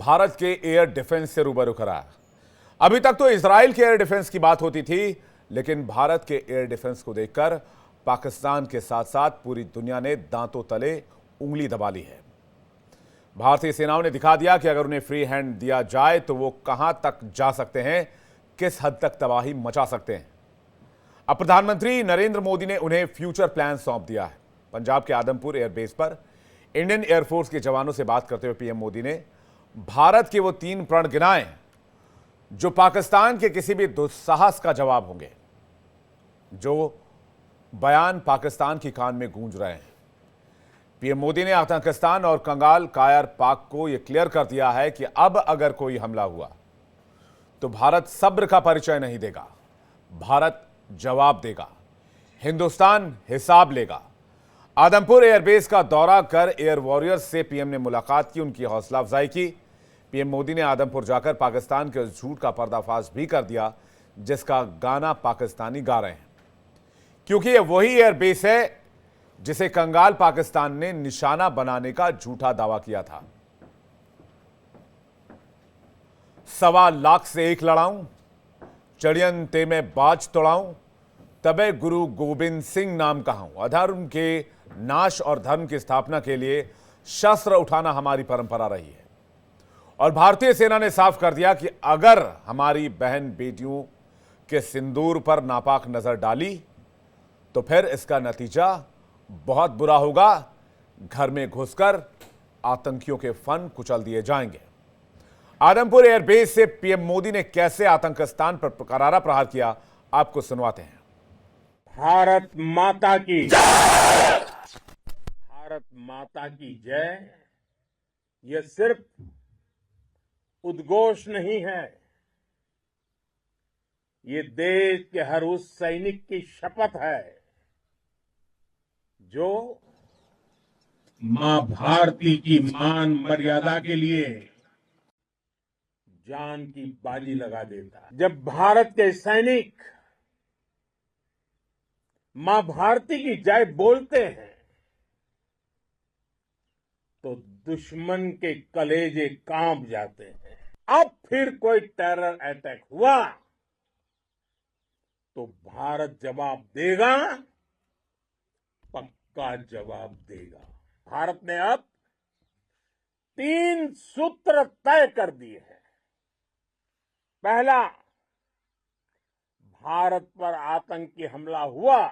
भारत के air defence से रूबरू करा। अभी तक तो इजराइल के एयर डिफेंस की बात होती थी, लेकिन भारत के एयर डिफेंस को देखकर पाकिस्तान के साथ साथ पूरी दुनिया ने दांतों तले उंगली दबा ली है। भारतीय सेनाओं ने दिखा दिया कि अगर उन्हें फ्री हैंड दिया जाए तो वो कहां तक जा सकते हैं, किस हद तक तबाही मचा सकते हैं। अब प्रधानमंत्री नरेंद्र मोदी ने उन्हें फ्यूचर प्लान सौंप दिया है। पंजाब के आदमपुर एयरबेस पर इंडियन एयरफोर्स के जवानों से बात करते हुए पीएम मोदी ने भारत के वो 3 प्रण गिनाए जो पाकिस्तान के किसी भी दुस्साहस का जवाब होंगे। जो बयान पाकिस्तान की कान में गूंज रहे हैं। पीएम मोदी ने आतंकिस्तान और कंगाल कायर पाक को यह क्लियर कर दिया है कि अब अगर कोई हमला हुआ तो भारत सब्र का परिचय नहीं देगा, भारत जवाब देगा, हिंदुस्तान हिसाब लेगा। आदमपुर एयरबेस का दौरा कर एयर वॉरियर्स से पीएम ने मुलाकात की, उनकी हौसला अफजाई की। पीएम मोदी ने आदमपुर जाकर पाकिस्तान के उस झूठ का पर्दाफाश भी कर दिया जिसका गाना पाकिस्तानी गा रहे हैं, क्योंकि यह वही एयरबेस है जिसे कंगाल पाकिस्तान ने निशाना बनाने का झूठा दावा किया था। 1.25 लाख से एक लड़ाऊं, चढ़ियन ते में बाज तोड़ाऊं, तबे गुरु गोविंद सिंह नाम कहाऊं। अधर्म के नाश और धर्म की स्थापना के लिए शस्त्र उठाना हमारी परंपरा रही है। और भारतीय सेना ने साफ कर दिया कि अगर हमारी बहन बेटियों के सिंदूर पर नापाक नजर डाली तो फिर इसका नतीजा बहुत बुरा होगा। घर में घुसकर आतंकियों के फन कुचल दिए जाएंगे। आदमपुर एयरबेस से पीएम मोदी ने कैसे आतंकिस्तान पर करारा प्रहार किया, आपको सुनवाते हैं। भारत माता की जय, भारत माता की जय। यह सिर्फ उद्घोष नहीं है, ये देश के हर उस सैनिक की शपथ है जो मां भारती की मान मर्यादा के लिए जान की बाजी लगा देता है। जब भारत के सैनिक मां भारती की जय बोलते हैं तो दुश्मन के कलेजे कांप जाते हैं। अब फिर कोई टेरर अटैक हुआ तो भारत जवाब देगा, पक्का जवाब देगा। भारत ने अब 3 सूत्र तय कर दिए हैं। पहला, भारत पर आतंकी हमला हुआ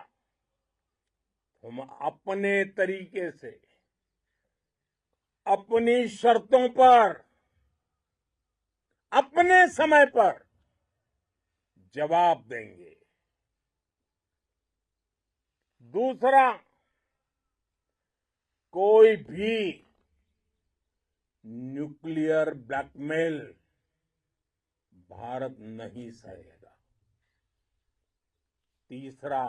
तो हम अपने तरीके से, अपनी शर्तों पर, अपने समय पर जवाब देंगे। दूसरा, कोई भी न्यूक्लियर ब्लैकमेल भारत नहीं सहेगा। तीसरा,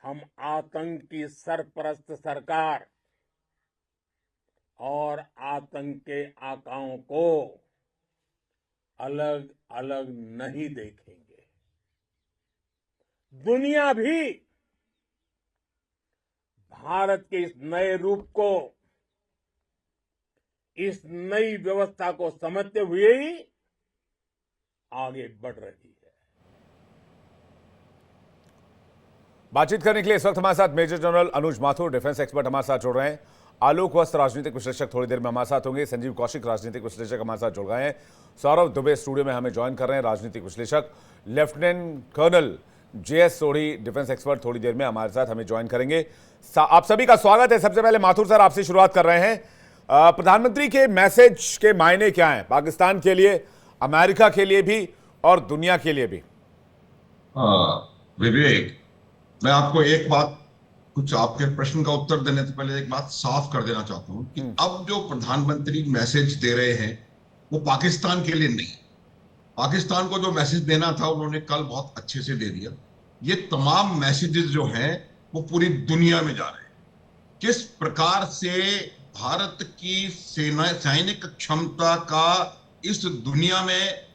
हम आतंकी सरपरस्त सरकार और आतंक के आकाओं को अलग अलग नहीं देखेंगे। दुनिया भी भारत के इस नए रूप को, इस नई व्यवस्था को समझते हुए ही आगे बढ़ रही है। बातचीत करने के लिए इस वक्त हमारे साथ मेजर जनरल अनुज माथुर, डिफेंस एक्सपर्ट हमारे साथ जुड़ रहे हैं। आलोक वस्त, राजनीतिक विश्लेषक, थोड़ी देर में हमारे साथ होंगे। संजीव कौशिक, राजनीतिक विश्लेषक हमारे साथ जुड़ गए हैं। सौरभ दुबे स्टूडियो में हमें ज्वाइन कर रहे हैं, राजनीतिक विश्लेषक। Lieutenant colonel JS Sodhi, defence expert, थोड़ी देर में हमारे साथ हमें ज्वाइन करेंगे। आप सभी का स्वागत है। सबसे पहले माथुर सर, आपसे शुरुआत कर रहे हैं। प्रधानमंत्री के मैसेज के मायने क्या हैं पाकिस्तान के लिए, अमेरिका के लिए भी और दुनिया के लिए भी? विवेक, मैं आपको एक बात, कुछ आपके प्रश्न का उत्तर देने से पहले एक बात साफ कर देना चाहता हूं कि अब जो प्रधानमंत्री मैसेज दे रहे हैं वो पाकिस्तान के लिए नहीं। पाकिस्तान को जो मैसेज देना था उन्होंने कल बहुत अच्छे से दे दिया। ये तमाम मैसेजेस जो हैं वो पूरी दुनिया में जा रहे हैं। किस प्रकार से भारत की सैनिक क्षमता का इस दुनिया में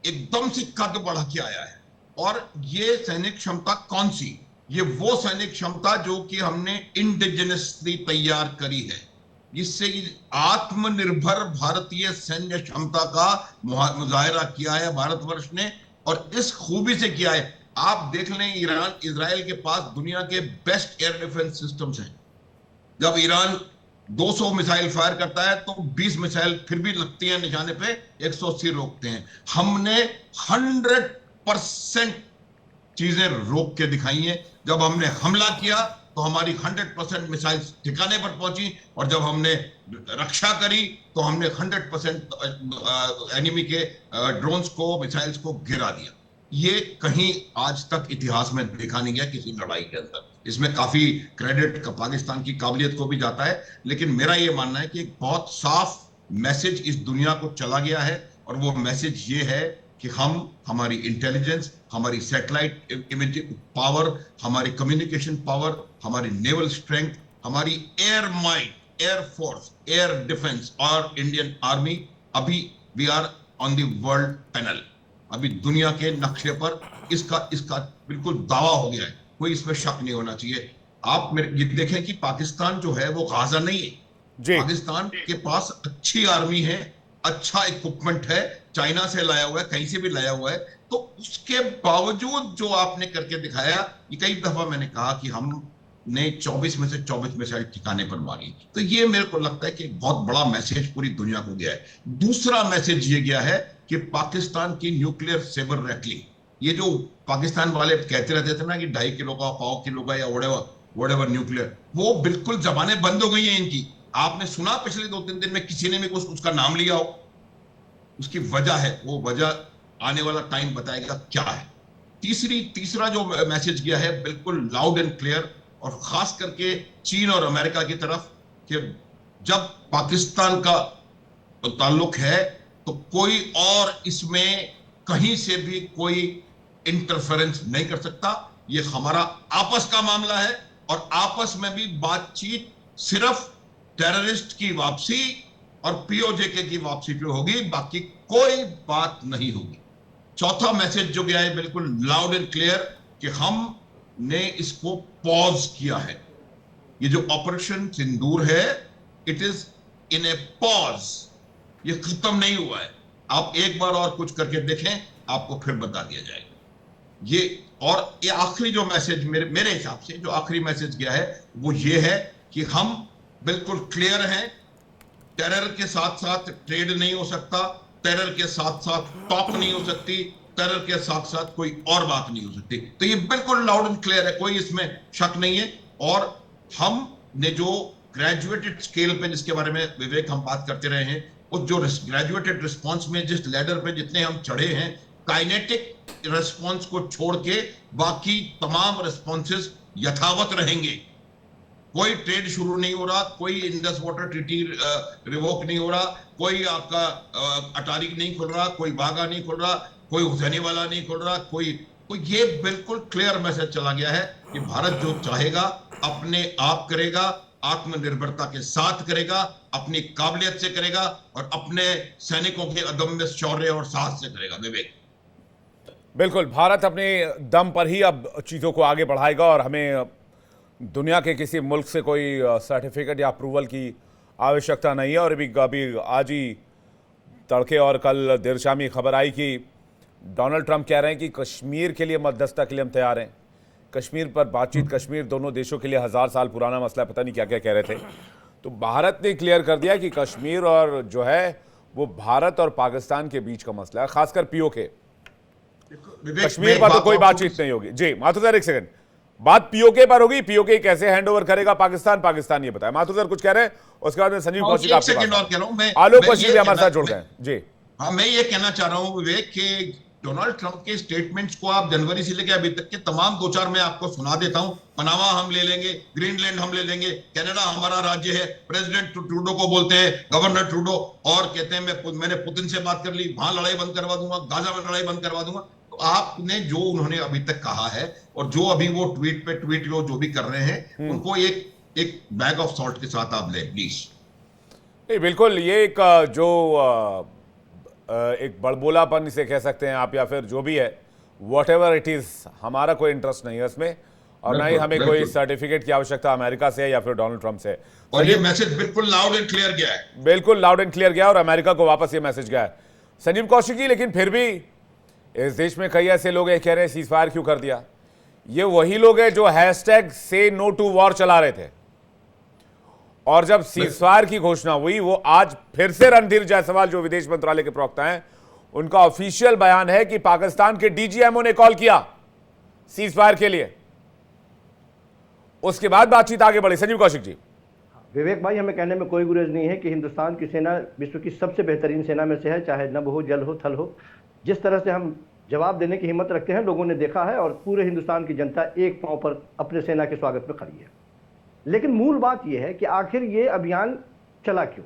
एकदम से कद बढ़ के आया है, और ये सैनिक क्षमता कौन सी? ये वो सैनिक क्षमता जो कि हमने इंडिजिनसली तैयार करी है, जिससे आत्मनिर्भर भारतीय सैन्य क्षमता का मुजाहरा किया है भारतवर्ष ने, और इस खूबी से किया है। आप देख लें, ईरान इजराइल के पास दुनिया के बेस्ट एयर डिफेंस सिस्टम्स हैं। जब ईरान 200 मिसाइल फायर करता है तो 20 मिसाइल फिर भी लगती है निशाने पे, 180 रोकते हैं। हमने 100% चीजें रोक के दिखाई हैं। जब हमने हमला किया तो हमारी 100% मिसाइल ठिकाने पर पहुंची, और जब हमने रक्षा करी तो हमने 100% एनिमी के ड्रोन्स को, मिसाइल्स को गिरा दिया। ये कहीं आज तक इतिहास में देखा नहीं गया किसी लड़ाई के अंदर। इसमें काफी क्रेडिट पाकिस्तान की काबिलियत को भी जाता है, लेकिन मेरा ये मानना है कि एक बहुत साफ मैसेज इस दुनिया को चला गया है, और वो मैसेज ये है कि हम, हमारी इंटेलिजेंस, हमारी सैटेलाइट इमेजिंग पावर, हमारी कम्युनिकेशन पावर, हमारी नेवल स्ट्रेंथ, हमारी air might, air force, air defence और इंडियन आर्मी, अभी we are on the world panel. अभी दुनिया के नक्शे पर इसका बिल्कुल दावा हो गया है, कोई इसमें शक नहीं होना चाहिए। आप ये देखें कि पाकिस्तान जो है वो गाजा नहीं है जी। पाकिस्तान के पास अच्छी आर्मी है, अच्छा इक्विपमेंट है, चाइना से लाया हुआ है, कहीं से भी लाया हुआ है। तो उसके बावजूद जो आपने करके दिखाया, ये कई दफा मैंने कहा कि हमने 24 में से 24 मिसाइल ठिकाने पर मारी, तो ये मेरे को लगता है कि बहुत बड़ा मैसेज पूरी दुनिया को गया है। दूसरा मैसेज ये गया है कि पाकिस्तान की न्यूक्लियर सेबर रैटलिंग, ये जो पाकिस्तान वाले कहते रहते थे ना कि 2.5 किलो का, 1.25 किलो का या व्हाटएवर न्यूक्लियर, वो बिल्कुल जबानें बंद हो गई हैं इनकी। आपने सुना पिछले 2-3 दिन में किसी ने भी उसका नाम लिया हो? उसकी वजह है, वो वजह आने वाला टाइम बताएगा क्या है। तीसरा जो मैसेज गया है बिल्कुल लाउड एंड क्लियर, और खास करके चीन और अमेरिका की तरफ, कि जब पाकिस्तान का ताल्लुक है तो कोई और इसमें कहीं से भी कोई इंटरफेरेंस नहीं कर सकता। ये हमारा आपस का मामला है, और आपस में भी बातचीत सिर्फ टेररिस्ट की वापसी और पीओजे की वापसी पे होगी, बाकी कोई बात नहीं होगी। चौथा मैसेज जो गया है बिल्कुल लाउड एंड क्लियर, कि हमने इसको पॉज किया है। ये जो ऑपरेशन सिंदूर है, it is in a pause, ये खत्म नहीं हुआ है। आप एक बार और कुछ करके देखें, आपको फिर बता दिया जाएगा। ये आखिरी जो मैसेज मेरे हिसाब से जो आखिरी मैसेज गया है वो ये है कि हम बिल्कुल क्लियर हैं, टेरर के साथ साथ ट्रेड नहीं हो सकता, टेरर के साथ साथ टॉक नहीं हो सकती, टेरर के साथ साथ कोई और बात नहीं हो सकती। तो ये बिल्कुल लाउड एंड क्लियर है, कोई इसमें शक नहीं है। और हमने जो ग्रेजुएटेड स्केल पे, जिसके बारे में विवेक हम बात करते रहे हैं, उस जो ग्रेजुएटेड रिस्पॉन्स में जिस लैडर पे जितने हम चढ़े हैं, काइनेटिक रिस्पॉन्स को छोड़ के बाकी तमाम रिस्पॉन्सेस यथावत रहेंगे। कोई ट्रेड शुरू नहीं हो रहा, कोई इंडस वाटर ट्रीटी रिवोक नहीं हो रहा, कोई आपका अटारी नहीं खुल रहा, कोई बागा नहीं खुल रहा, कोई हुसैनी वाला नहीं खुल रहा, कोई ये बिल्कुल क्लियर मैसेज चला गया है कि भारत जो चाहेगा अपने आप करेगा, आत्मनिर्भरता के साथ करेगा, अपनी काबिलियत से करेगा, और अपने सैनिकों के अदम्य शौर्य और साहस से करेगा। विवेक, बिल्कुल, भारत अपने दम पर ही अब चीज़ों को आगे बढ़ाएगा, और हमें दुनिया के किसी मुल्क से कोई सर्टिफिकेट या अप्रूवल की आवश्यकता नहीं है। और अभी आज ही तड़के और कल देर शामी खबर आई कि डोनाल्ड ट्रंप कह रहे हैं कि कश्मीर के लिए मध्यस्थता के लिए हम तैयार हैं। कश्मीर पर बातचीत, कश्मीर दोनों देशों के लिए 1000 साल पुराना मसला, पता नहीं क्या क्या कह रहे थे। तो भारत ने क्लियर कर दिया कि कश्मीर और जो है वो भारत और पाकिस्तान के बीच का मसला है, खासकर पीओके। कश्मीर पर तो कोई बातचीत नहीं होगी। जी माथुर सर, एक सेकंड, बात पीओके पर होगी। पीओके कैसे हैंडओवर करेगा पाकिस्तान, ये बताया। माथुर सर कुछ कह रहे हैं, उसके बाद में संजीव कौशिक आपके पास, आलोक कश्मीर भी हमारे साथ जुड़ गए। जी हाँ, मैं ये कहना चाह रहा हूं विवेक कि डोनाल्ड ट्रंप के स्टेटमेंट्स को आप जनवरी से लेकर अभी तक के तमाम 2-4 मैं आपको सुना देता हूं। पनामा हम ले लेंगे, ग्रीनलैंड हम ले लेंगे, कनाडा हमारा राज्य है, प्रेसिडेंट ट्रूडो को बोलते हैं गवर्नर ट्रूडो, और कहते हैं मैंने पुतिन से बात कर ली, वहां लड़ाई बंद करवा दूंगा, गाजा में लड़ाई बंद करवा दूंगा। तो आपने जो उन्होंने अभी तक कहा है, और जो अभी वो ट्वीट पे ट्वीट जो भी कर रहे हैं, उनको एक बैग ऑफ सॉल्ट के साथ आप लें प्लीज। नहीं, बिल्कुल, ये एक जो एक बड़बोलापन इसे कह सकते हैं आप, या फिर जो भी है, वॉट एवर इट इज़, हमारा कोई इंटरेस्ट नहीं है इसमें। और ना ही बिल्कुल, हमें कोई बिल्कुल। सर्टिफिकेट की आवश्यकता अमेरिका से या फिर डोनाल्ड ट्रंप से। और ये मैसेज बिल्कुल लाउड एंड क्लियर गया है। बिल्कुल लाउड एंड क्लियर गया और अमेरिका को वापस ये मैसेज गया है। संजीव कौशिक जी, लेकिन फिर भी इस देश में कई ऐसे लोग हैं कह रहे हैं सीज फायर क्यों कर दिया। ये वही लोग हैं जो हैशटैग से नो टू वॉर चला रहे थे, और जब सीज फायर की घोषणा हुई, वो आज फिर से रणधीर जायसवाल जो विदेश मंत्रालय के प्रवक्ता हैं, उनका ऑफिशियल बयान है कि पाकिस्तान के डीजीएमओ ने कॉल किया सीज फायर के लिए, उसके बाद बातचीत आगे बढ़ी। संजीव कौशिक जी। विवेक भाई, हमें कहने में कोई गुरेज नहीं है कि हिंदुस्तान की सेना विश्व की सबसे बेहतरीन सेना में से है, चाहे नभ हो, जल हो, थल हो। जिस तरह से हम जवाब देने की हिम्मत रखते हैं, लोगों ने देखा है, और पूरे हिंदुस्तान की जनता एक पांव पर अपने सेना के स्वागत में खड़ी है। लेकिन मूल बात यह है कि आखिर ये अभियान चला क्यों?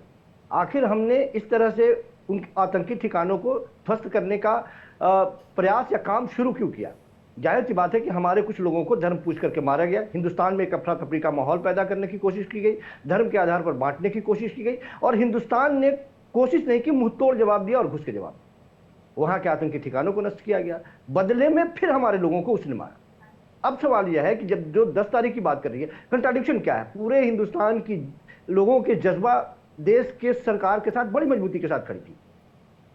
आखिर हमने इस तरह से उन आतंकी ठिकानों को ध्वस्त करने का प्रयास या काम शुरू क्यों किया? जाहिर सी बात है कि हमारे कुछ लोगों को धर्म पूछ करके मारा गया, हिंदुस्तान में एक अफरा तफरी का माहौल पैदा करने की कोशिश की गई, धर्म के आधार पर बांटने की कोशिश की गई, और हिंदुस्तान ने कोशिश नहीं की, मुंह तोड़ जवाब दिया और घुस के जवाब। वहां के आतंकी ठिकानों को नष्ट किया गया, बदले में फिर हमारे लोगों को उसने मारा। अब सवाल यह है कि जब जो 10 तारीख की बात कर रही है, कंट्राडिक्शन क्या है? पूरे हिंदुस्तान की लोगों के जज्बा देश के सरकार के साथ बड़ी मजबूती के साथ खड़ी थी।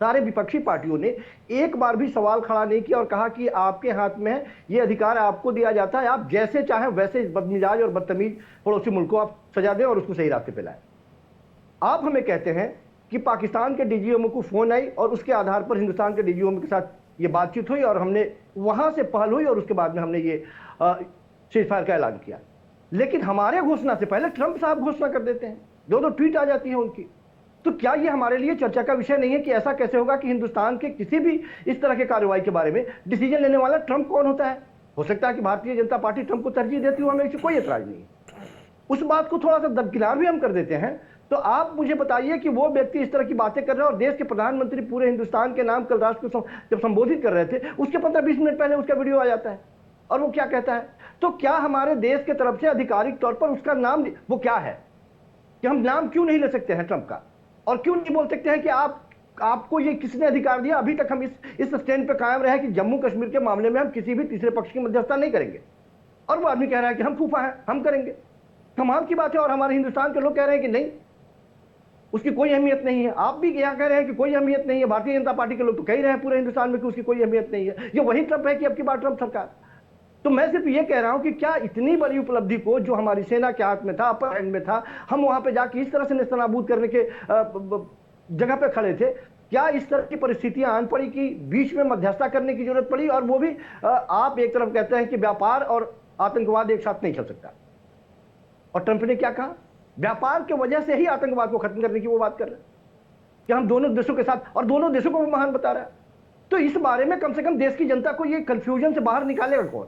सारे विपक्षी पार्टियों ने एक बार भी सवाल खड़ा नहीं किया और कहा कि आपके हाथ में है, ये अधिकार आपको दिया जाता है, आप जैसे चाहें वैसे बदमिजाज और बदतमीज पड़ोसी मुल्क को आप सजा दें और उसको सही रास्ते पे लाएं। आप हमें कहते हैं कि पाकिस्तान के डीजीएमओ को फोन आई और उसके आधार पर हिंदुस्तान के डीजीएमओ के साथ ये बातचीत हुई और हमने वहां से पहल हुई और उसके बाद में हमने ये सीज फायर का ऐलान किया। लेकिन हमारे घोषणा से पहले ट्रंप साहब घोषणा कर देते हैं, दो ट्वीट आ जाती है उनकी। तो क्या ये हमारे लिए चर्चा का विषय नहीं है कि ऐसा कैसे होगा कि हिंदुस्तान के किसी भी इस तरह के कार्रवाई के बारे में डिसीजन लेने वाला ट्रंप कौन होता है? हो सकता है कि भारतीय जनता पार्टी ट्रंप को तरजीह देती हो, हमें इससे कोई एतराज नहीं है। उस बात को थोड़ा सा दरकिनार भी हम कर देते हैं। तो आप मुझे बताइए कि वो व्यक्ति इस तरह की बातें कर रहे हैं और देश के प्रधानमंत्री पूरे हिंदुस्तान के नाम कल राष्ट्र को जब संबोधित कर रहे थे, उसके 15-20 मिनट पहले उसका वीडियो आ जाता है और वो क्या कहता है? तो क्या हमारे देश के तरफ से आधिकारिक तौर पर उसका नाम वो क्या है कि हम नाम क्यों नहीं ले सकते हैं ट्रंप का? और क्यों नहीं बोल सकते हैं कि आपको ये किसने अधिकार दिया? अभी तक हम इस स्टैंड पे कायम रहे कि जम्मू कश्मीर के मामले में हम किसी भी तीसरे पक्ष की मध्यस्थता नहीं करेंगे, और वो आदमी कह रहा है कि हम फूफा हैं, हम करेंगे। कमाल की बात है। और हमारे हिंदुस्तान के लोग कह रहे हैं कि नहीं, उसकी कोई अहमियत नहीं है। आप भी यहाँ कह रहे हैं कि कोई अहमियत नहीं है, भारतीय जनता पार्टी के लोग तो कह रहे हैं पूरे हिंदुस्तान में कि उसकी कोई अहमियत नहीं है। ये वही ट्रंप है कि अब की बार ट्रंप सरकार। तो मैं सिर्फ ये कह रहा हूं कि क्या इतनी बड़ी उपलब्धि को जो हमारी सेना के हाथ में था, अपर हैंड में था, हम वहां पे जाके इस तरह से नेस्तनाबूद करने के जगह पे खड़े थे? क्या इस तरह की परिस्थितियां आन पड़ी कि बीच में मध्यस्थता करने की जरूरत पड़ी? और वो भी आप एक तरफ कहते हैं कि व्यापार और आतंकवाद एक साथ नहीं चल सकता, और ट्रंप ने क्या कहा? व्यापार की वजह से ही आतंकवाद को खत्म करने की वो बात कर रहे हैं कि हम दोनों देशों के साथ, और दोनों देशों को वो महान बता रहा है। तो इस बारे में कम से कम देश की जनता को ये कंफ्यूजन से बाहर निकालेगा कौन?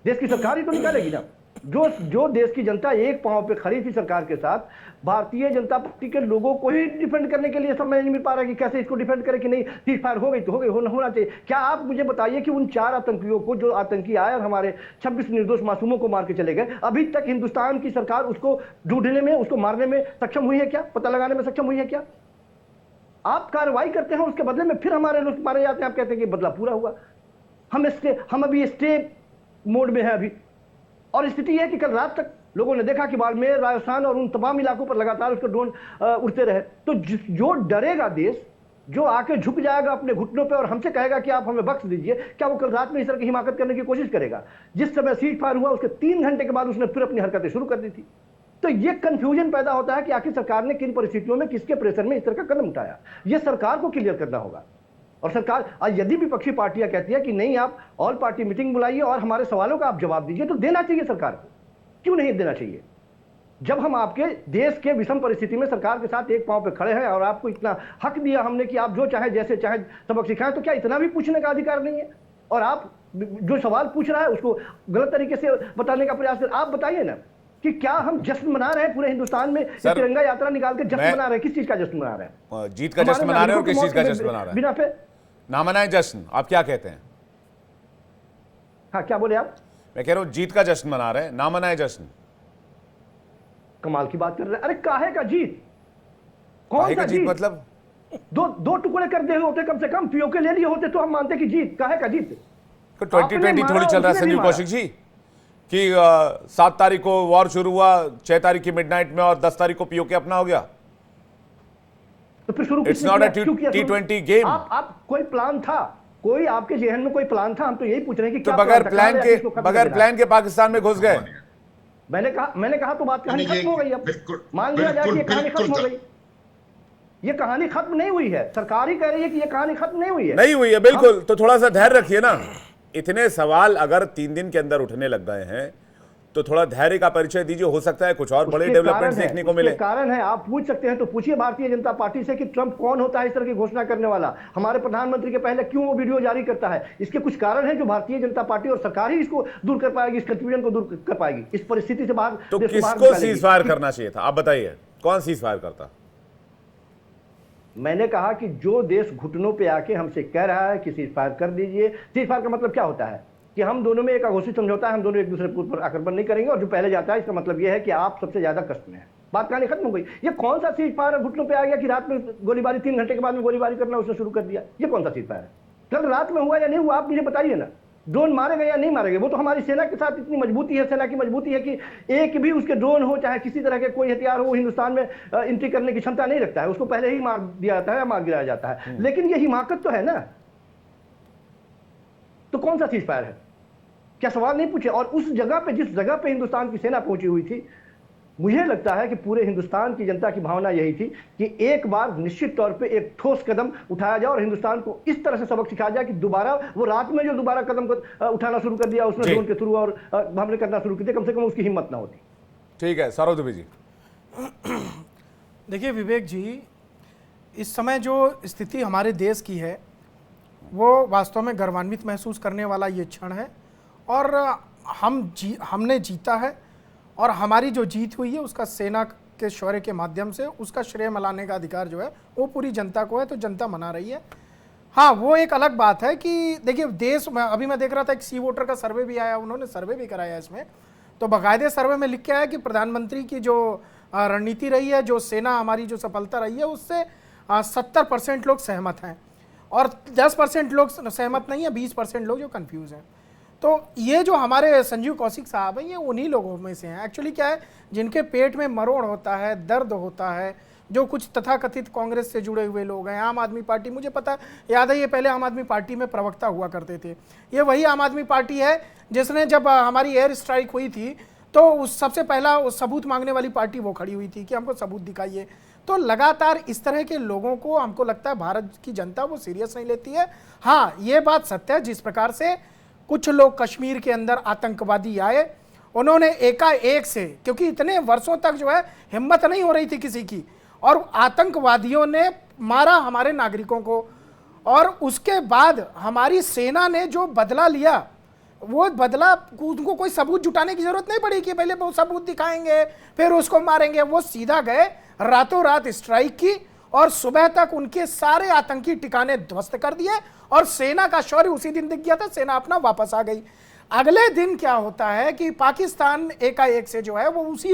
देश की सरकार ही तो निकालेगी ना। जो देश की जनता एक पांव पे खड़ी थी सरकार के साथ, भारतीय जनता पार्टी के लोगों को ही डिफेंड करने के लिए समझ नहीं मिल पा रहा कि कैसे इसको डिफेंड करे कि नहीं, सीज फायर हो गई तो हो गई, होना चाहिए। क्या आप मुझे बताइए कि उन 4 आतंकियों को, जो आतंकी आए और हमारे 26 निर्दोष मासूमों को मार के चले गए, अभी तक हिंदुस्तान की सरकार उसको ढूंढने में, उसको मारने में सक्षम हुई है क्या? पता लगाने में सक्षम हुई है क्या? आप कार्रवाई करते हैं, उसके बदले में फिर हमारे लोग मारे जाते हैं। आप कहते हैं कि बदला पूरा हुआ। हम अभी स्टे मोड में है अभी, और स्थिति यह है कि कल रात तक लोगों ने देखा कि बाड़मेर, राजस्थान और उन तमाम इलाकों पर लगातार उसके ड्रोन उड़ते रहे। तो जो डरेगा देश, जो आके झुक जाएगा अपने घुटनों पे और हमसे कहेगा कि आप हमें बख्श दीजिए, क्या वो कल रात में इस तरह की हिमाकत करने की कोशिश करेगा? जिस समय सीज फायर हुआ उसके 3 घंटे के बाद उसने फिर अपनी हरकतें शुरू कर दी थी। तो ये कंफ्यूजन पैदा होता है कि आखिर सरकार ने किन परिस्थितियों में, किसके प्रेशर में इस तरह का कदम उठाया। ये सरकार को क्लियर करना होगा। और सरकार आज यदि विपक्षी पार्टियां कहती है कि नहीं, आप ऑल पार्टी मीटिंग बुलाइए और हमारे सवालों का आप जवाब दीजिए, तो देना चाहिए सरकार को। क्यों नहीं देना चाहिए? जब हम आपके देश के विषम परिस्थिति में सरकार के साथ एक पांव पे खड़े हैं और आपको इतना हक दिया हमने कि आप जो चाहे जैसे चाहे सबक सिखाएं, तो क्या इतना भी पूछने का अधिकार नहीं है? और आप जो सवाल पूछ रहा है उसको गलत तरीके से बताने का प्रयास कर। आप बताइए ना कि क्या हम जश्न मना रहे हैं पूरे हिंदुस्तान में, तिरंगा यात्रा निकाल के जश्न मना रहे हैं? किस चीज का जश्न मना रहे हैं? जीत का जश्न मना रहे हैं और किस चीज का जश्न मना रहे हैं? बिना पे ना मनाए जश्न, आप क्या कहते हैं? हाँ, क्या बोले आप? मैं कह रहा हूं जीत का जश्न मना रहे हैं, ना मनाए जश्न। कमाल की बात कर रहे हैं। अरे काहे का जीत? कौन का जीत? मतलब दो टुकड़े कर दिए होते, कम से कम पीओके ले लिए होते तो हम मानते कि जीत। काहे का जीत? 2020 थोड़ी चल रहा है संजीव कौशिक जी। कि 7 तारीख को वॉर शुरू हुआ, 6 तारीख की मिडनाइट में, और 10 तारीख को पीओके अपना हो गया? तो फिर शुरू it's not a T20 game. आप कोई प्लान था, कोई आपके जहन में कोई प्लान था? हम तो यही पूछ रहे हैं कि तो क्या बगैर प्लान के पाकिस्तान में घुस गए। मैंने कहा तो बात कहानी खत्म हो गई। अब मान लिया जाए कि ये कहानी खत्म हो गई। ये कहानी खत्म नहीं हुई है, सरकार ही कह रही है कि ये कहानी खत्म नहीं हुई है। नहीं हुई है, बिल्कुल। तो थोड़ा सा धैर्य रखिए ना। इतने सवाल अगर 3 दिन के अंदर उठने लग गए हैं तो थोड़ा धैर्य का परिचय दीजिए, हो सकता है कुछ और बड़े डेवलपमेंट देखने को मिले। कारण है, आप पूछ सकते हैं तो पूछिए भारतीय जनता पार्टी से कि ट्रंप कौन होता है इस तरह की घोषणा करने वाला, हमारे प्रधानमंत्री के पहले क्यों वो वीडियो जारी करता है। इसके कुछ कारण है जो भारतीय जनता पार्टी और सरकार ही इसको दूर कर पाएगी, इस कंफ्यूजन को दूर कर पाएगी, इस परिस्थिति से बाहर। तो किसको सीज फायर करना चाहिए था, आप बताइए, कौन सीज फायर करता? मैंने कहा कि जो देश घुटनों पे आके हमसे कह रहा है कि सीज फायर कर दीजिए। सीज फायर का मतलब क्या होता है कि हम दोनों में एक अघोषित समझौता है, हम दोनों एक दूसरे पर आक्रमण नहीं करेंगे, और जो पहले जाता है इसका मतलब यह है कि आप सबसे ज्यादा कष्ट में हैं। बात कहानी खत्म हो गई। ये कौन सा सीज फायर घुटनों पे आ गया कि रात में गोलीबारी, 3 घंटे के बाद में गोलीबारी करना उसने शुरू कर दिया? ये कौन सा सीज फायर है? कल रात में हुआ या नहीं हुआ, आप मुझे बताइए ना। ड्रोन मारे गए या नहीं मारे गए? वो तो हमारी सेना के साथ इतनी मजबूती है, सेना की मजबूती है कि एक भी उसके ड्रोन हो, चाहे किसी तरह के कोई हथियार हो, हिंदुस्तान में एंट्री करने की क्षमता नहीं रखता है। उसको पहले ही मार दिया जाता है या मार गिराया जाता है। लेकिन ये हिमाकत तो है ना, तो कौन सा सीज फायर है? क्या सवाल नहीं पूछे? और उस जगह पे, जिस जगह पे हिंदुस्तान की सेना पहुंची हुई थी, मुझे लगता है कि पूरे हिंदुस्तान की जनता की भावना यही थी कि एक बार निश्चित तौर पे एक ठोस कदम उठाया जाए और हिंदुस्तान को इस तरह से सबक सिखाया जाए कि दोबारा वो रात में जो दोबारा कदम को उठाना शुरू कर दिया उसने ड्रोन के थ्रू और हमले करना शुरू कर दिया, कम से कम उसकी हिम्मत ना होती। ठीक है, सौरभ दुबे जी। देखिए विवेक जी, इस समय जो स्थिति हमारे देश की है वो वास्तव में गर्वान्वित महसूस करने वाला ये क्षण है, और हमने जीता है, और हमारी जो जीत हुई है उसका सेना के शौर्य के माध्यम से उसका श्रेय मनाने का अधिकार जो है वो पूरी जनता को है, तो जनता मना रही है। हाँ, वो एक अलग बात है कि देखिए देश में, अभी मैं देख रहा था एक सी वोटर का सर्वे भी आया, उन्होंने सर्वे भी कराया इसमें, तो बाकायदे सर्वे में लिख के आया कि प्रधानमंत्री की जो रणनीति रही है, जो सेना हमारी जो सफलता रही है, उससे 70% लोग सहमत हैं, और 10% लोग सहमत नहीं है, 20% लोग जो कन्फ्यूज़ हैं। तो ये जो हमारे संजीव कौशिक साहब हैं, ये उन्हीं लोगों में से हैं। एक्चुअली क्या है, जिनके पेट में मरोड़ होता है, दर्द होता है, जो कुछ तथाकथित कांग्रेस से जुड़े हुए लोग हैं, आम आदमी पार्टी, मुझे पता याद है ये पहले आम आदमी पार्टी में प्रवक्ता हुआ करते थे। ये वही आम आदमी पार्टी है जिसने जब हमारी एयर स्ट्राइक हुई थी तो उस सबसे पहला सबूत मांगने वाली पार्टी वो खड़ी हुई थी कि हमको सबूत दिखाइए। तो लगातार इस तरह के लोगों को हमको लगता है भारत की जनता वो सीरियस नहीं लेती है। हाँ, ये बात सत्य है, जिस प्रकार से कुछ लोग कश्मीर के अंदर आतंकवादी आए, उन्होंने एकाएक से, क्योंकि इतने वर्षों तक जो है हिम्मत नहीं हो रही थी किसी की, और आतंकवादियों ने मारा हमारे नागरिकों को, और उसके बाद हमारी सेना ने जो बदला लिया, वो बदला उनको कोई सबूत जुटाने की जरूरत नहीं पड़ी कि पहले वो सबूत दिखाएंगे फिर उसको मारेंगे। वो सीधा गए, रातों रात स्ट्राइक की, और सुबह तक उनके सारे आतंकी ठिकाने ध्वस्त कर दिए, और सेना का शौर्य उसी दिन दिख गया था, सेना अपना वापस आ गई। अगले दिन क्या होता है कि पाकिस्तान एकाएक से जो है वो उसकी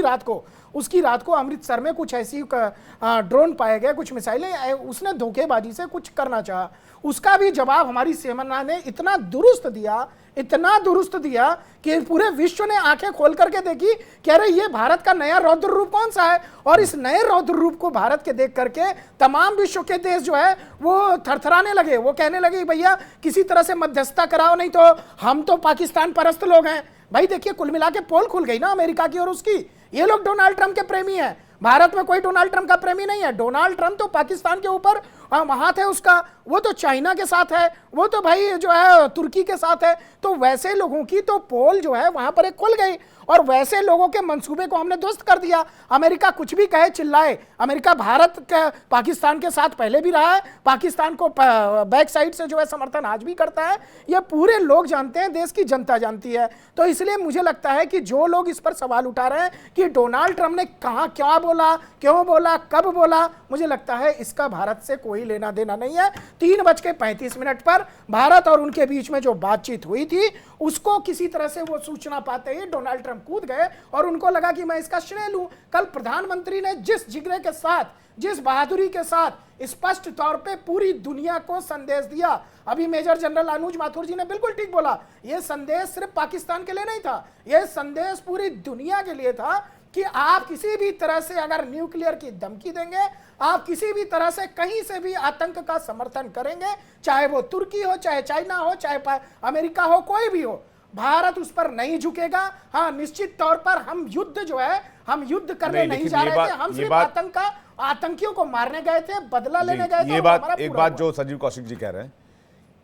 रात को अमृतसर में कुछ ऐसी ड्रोन पाए गए, कुछ मिसाइलें, उसने धोखेबाजी से कुछ करना चाहा। उसका भी जवाब हमारी सेना ने इतना दुरुस्त दिया कि पूरे विश्व ने आंखें खोल करके देखी, कह रहे ये भारत का नया रौद्र रूप कौन सा है। और इस नए रौद्र रूप को भारत के देख करके तमाम विश्व के देश जो है वो थरथराने लगे। वो कहने लगे भैया किसी तरह से मध्यस्थता कराओ, नहीं तो हम तो पाकिस्तान परस्त लोग हैं। भाई देखिए, कुल मिला के पोल खुल गई ना अमेरिका की और उसकी। ये लोग डोनाल्ड ट्रंप के प्रेमी हैं, भारत में कोई डोनाल्ड ट्रंप का प्रेमी नहीं है। डोनाल्ड ट्रंप तो पाकिस्तान के ऊपर हाथ है उसका, वो तो चाइना के साथ है, वो तो भाई जो है तुर्की के साथ है। तो वैसे लोगों की तो पोल जो है वहां पर एक खुल गई, और वैसे लोगों के मंसूबे को हमने ध्वस्त कर दिया। अमेरिका कुछ भी कहे चिल्लाए, अमेरिका भारत के पाकिस्तान के साथ पहले भी रहा है, पाकिस्तान को बैक साइड से जो है समर्थन आज भी करता है। ये पूरे लोग जानते हैं, देश की जनता जानती है। तो इसलिए मुझे लगता है कि जो लोग इस पर सवाल उठा रहे हैं कि डोनाल्ड ट्रंप ने कहाँ क्या बोला, क्यों बोला, कब बोला, मुझे लगता है इसका भारत से कोई कोई लेना देना नहीं है। 3:35 पर भारत और उनके बीच में जो बातचीत हुई थी उसको किसी तरह से वो सूचना पाते ही डोनाल्ड ट्रंप कूद गए और उनको लगा कि मैं इसका श्रेय लूं। कल प्रधानमंत्री ने जिस जिगरे के साथ, जिस बहादुरी के साथ स्पष्ट तौर पे पूरी दुनिया को संदेश दिया, अभी मेजर जनरल अनुज माथुर जी ने बिल्कुल ठीक बोला, यह संदेश सिर्फ पाकिस्तान के लिए नहीं था, यह संदेश पूरी दुनिया के लिए था कि आप किसी भी तरह से अगर न्यूक्लियर की धमकी देंगे, आप किसी भी तरह से कहीं से भी आतंक का समर्थन करेंगे, चाहे वो तुर्की हो, चाहे चाइना हो, चाहे अमेरिका हो, कोई भी हो, भारत उस पर नहीं झुकेगा। हाँ, निश्चित तौर पर हम युद्ध जो है, हम युद्ध करने नहीं जा रहे थे, हम सिर्फ आतंकियों को मारने गए थे, बदला लेने गए थे। ये बात, एक बात जो संजीव कौशिक जी कह रहे हैं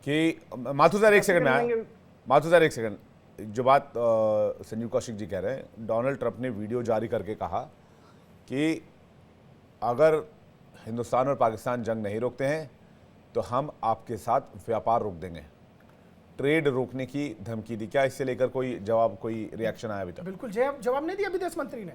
कि माथुर सर एक सेकंड में, माथुर सर एक सेकंड, जो बात संजीव कौशिक जी कह रहे हैं, डोनाल्ड ट्रंप ने वीडियो जारी करके कहा कि अगर हिंदुस्तान और पाकिस्तान जंग नहीं रोकते हैं तो हम आपके साथ व्यापार रोक देंगे, ट्रेड रोकने की धमकी दी। क्या इससे लेकर कोई जवाब, कोई रिएक्शन आया अभी तक? बिल्कुल जवाब नहीं दिया विदेश मंत्री ने।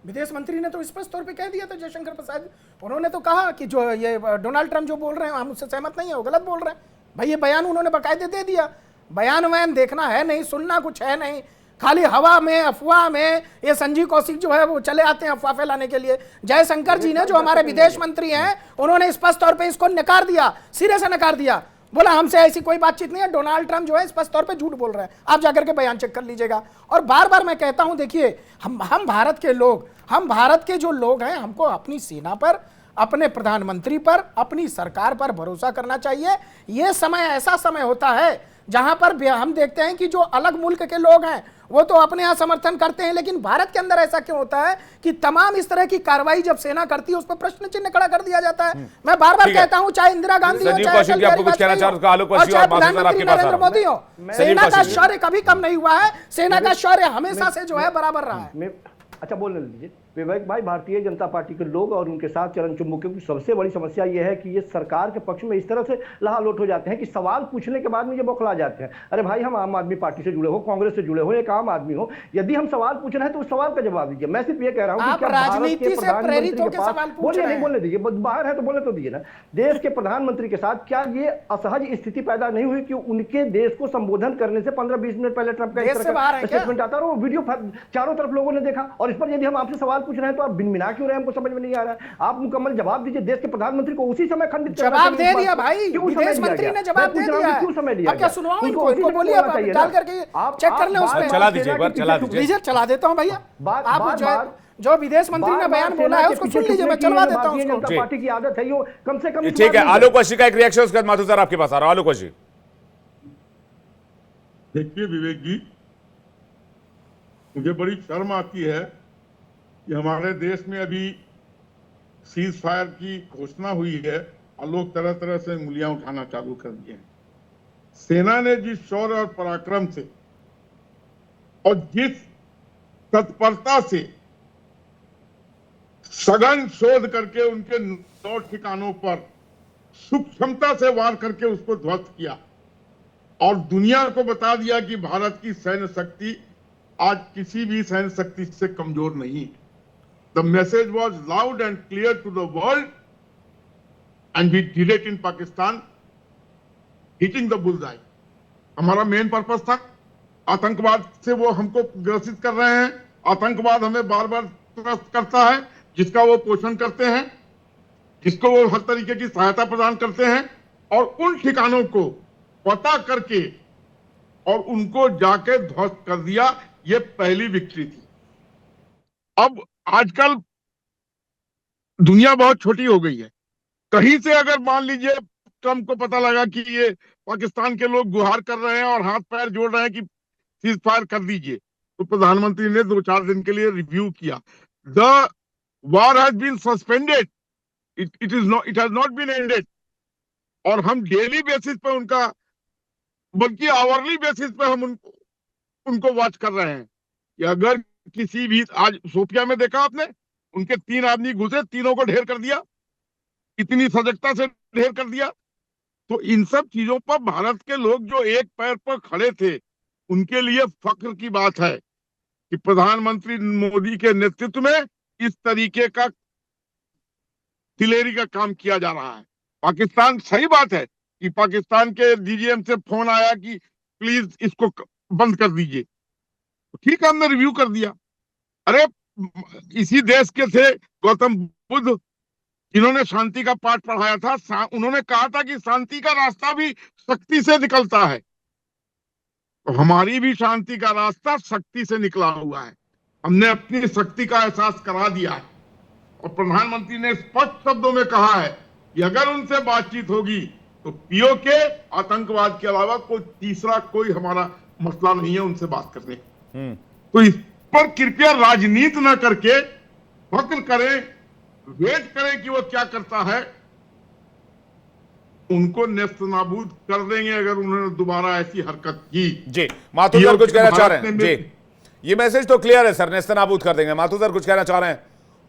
विदेश मंत्री ने तो स्पष्ट तौर पे कह दिया था, जयशंकर प्रसाद, उन्होंने तो कहा कि जो ये डोनाल्ड ट्रंप जो बोल रहे हैं हम उससे सहमत नहीं है, वो गलत बोल रहे हैं। भाई ये बयान उन्होंने बाकायदे दे दिया, बयान वयान देखना है नहीं, सुनना कुछ है नहीं, खाली हवा में, अफवाह में ये संजीव कौशिक जो है वो चले आते हैं अफवाह फैलाने के लिए। जयशंकर जी ने, जो हमारे विदेश मंत्री हैं, उन्होंने स्पष्ट तौर पे इसको नकार दिया, सिरे से नकार दिया, बोला हमसे ऐसी कोई बातचीत नहीं है, डोनाल्ड ट्रंप जो है स्पष्ट तौर पे झूठ बोल रहे हैं। आप जाकर के बयान चेक कर लीजिएगा। और बार बार मैं कहता हूं, देखिए हम भारत के लोग, हम भारत के जो लोग हैं, हमको अपनी सेना पर, अपने प्रधानमंत्री पर, अपनी सरकार पर भरोसा करना चाहिए। यह समय ऐसा समय होता है जहां पर हम देखते हैं कि जो अलग मुल्क के लोग हैं वो तो अपने यहां समर्थन करते हैं, लेकिन भारत के अंदर ऐसा क्यों होता है कि तमाम इस तरह की कार्रवाई जब सेना करती है उस पर प्रश्न चिन्ह खड़ा कर दिया जाता है। मैं बार बार कहता हूं, चाहे इंदिरा गांधी हो, चाहे प्रधानमंत्री नरेंद्र मोदी हो, सेना का शौर्य कभी कम नहीं हुआ है, सेना का शौर्य हमेशा से जो है बराबर रहा है। अच्छा, बोलने लीजिए विवेक भाई। भारतीय जनता पार्टी के लोग और उनके साथ चरण चुंबकों की सबसे बड़ी समस्या यह है कि ये सरकार के पक्ष में इस तरह से लहालोट हो जाते हैं कि सवाल पूछने के बाद में ये बौखला जाते हैं। अरे भाई, हम आम आदमी पार्टी से जुड़े हो, कांग्रेस से जुड़े हो, एक आम आदमी हो, यदि हम सवाल पूछ रहे हैं तो उस सवाल का जवाब दीजिए। मैं सिर्फ ये कह रहा हूँ कि राजनीति से प्रेरित होकर सवाल पूछ रहे हैं। बोलने दीजिए, बाहर है तो बोले तो दीजिए ना। देश के प्रधानमंत्री के साथ क्या ये असहज स्थिति पैदा नहीं हुई कि उनके देश को संबोधन करने से 15-20 मिनट पहले ट्रंप का स्टेटमेंट आता है और वो वीडियो चारों तरफ लोगों ने देखा, और इस पर यदि हम आपसे सवाल पूछ रहे हैं तो आप क्यों रहे, हमको समझ में नहीं आ रहा है। आप मुकम्मल जवाब दीजिए। देश के प्रधानमंत्री को उसी समय खंडित जवाब दे दिया भाई, विदेश मंत्री ने जवाब दे दिया। क्यों समय दिया? क्या सुनवाऊं इनको बोलिए, आप डाल करके चेक कर लें उसमें। चला दीजिए, एक बार चला दीजिए। चला देता हूं भैया, आप जो विदेश मंत्री ने बयान बोला है उसको सुन लीजिए, मैं चलवा देता हूं उसको। पार्टी की आदत है यो, कम से कम। ठीक है, आलोक वर्षी का एक रिएक्शन, उसके बाद माथुर सर आपके पास आ रहा हूं। आलोक वर्षी, देखिए विवेक जी, मुझे बड़ी शर्म आती है कि हमारे देश में अभी सीज फायर की घोषणा हुई है और लोग तरह तरह से उंगलियां उठाना चालू कर दिए हैं। सेना ने जिस शौर्य और पराक्रम से और जिस तत्परता से सघन शोध करके उनके 9 ठिकानों पर सूक्ष्मता से वार करके उसको ध्वस्त किया और दुनिया को बता दिया कि भारत की सैन्य शक्ति आज किसी भी सैन्य शक्ति से कमजोर नहीं। The message was loud and clear to the world, and we did it in Pakistan, hitting the bullseye. हमारा मेन पर्पस था, आतंकवाद से वो हमको ग्रसित कर रहे हैं, आतंकवाद हमें बार बार त्रस्त करता है, जिसका वो पोषण करते हैं, जिसको वो हर तरीके की सहायता प्रदान करते हैं, और उन ठिकानों को पता करके और उनको जाके ध्वस्त कर दिया। ये पहली विक्ट्री थी। अब आजकल दुनिया बहुत छोटी हो गई है। कहीं से अगर मान लीजिए ट्रंप को पता लगा कि ये पाकिस्तान के लोग गुहार कर रहे हैं और हाथ पैर जोड़ रहे हैं कि सीज फायर कर दीजिए, तो प्रधानमंत्री ने 2-4 दिन के लिए रिव्यू किया। The war has been suspended, it has not been ended. और हम डेली बेसिस पे उनका, बल्कि आवरली बेसिस पे हम उनको वॉच कर रहे हैं कि अगर किसी भी, आज सोफिया में देखा आपने, उनके 3 आदमी घुसे, तीनों को ढेर कर दिया, इतनी सजगता से ढेर कर दिया। तो इन सब चीजों पर भारत के लोग जो एक पैर पर खड़े थे, उनके लिए फख्र की बात है कि प्रधानमंत्री मोदी के नेतृत्व में इस तरीके का दिलेरी का काम किया जा रहा है। पाकिस्तान, सही बात है कि पाकिस्तान के डीजीएम से फोन आया कि प्लीज इसको बंद कर दीजिए, तो ठीक है, हमने रिव्यू कर दिया। अरे इसी देश के थे गौतम बुद्ध, जिन्होंने शांति का पाठ पढ़ाया था। उन्होंने कहा था कि शांति का रास्ता भी शक्ति से निकलता है, तो हमारी भी शांति का रास्ता शक्ति से निकला हुआ है। हमने अपनी शक्ति का एहसास करा दिया है, और प्रधानमंत्री ने स्पष्ट शब्दों में कहा है कि अगर उनसे बातचीत होगी तो पीओके, आतंकवाद के अलावा कोई तीसरा कोई हमारा मसला नहीं है उनसे बात करने। तो इस पर कृपया राजनीति न करके फक्र करें, वेट करें कि वो क्या करता है। उनको नेस्तनाबूद कर देंगे अगर उन्होंने दोबारा ऐसी हरकत की। जी, माथुर सर कुछ कहना चाह रहे हैं? जी, ये मैसेज तो क्लियर है सर, नेस्तनाबूद कर देंगे। माथुर सर कुछ कहना चाह रहे हैं?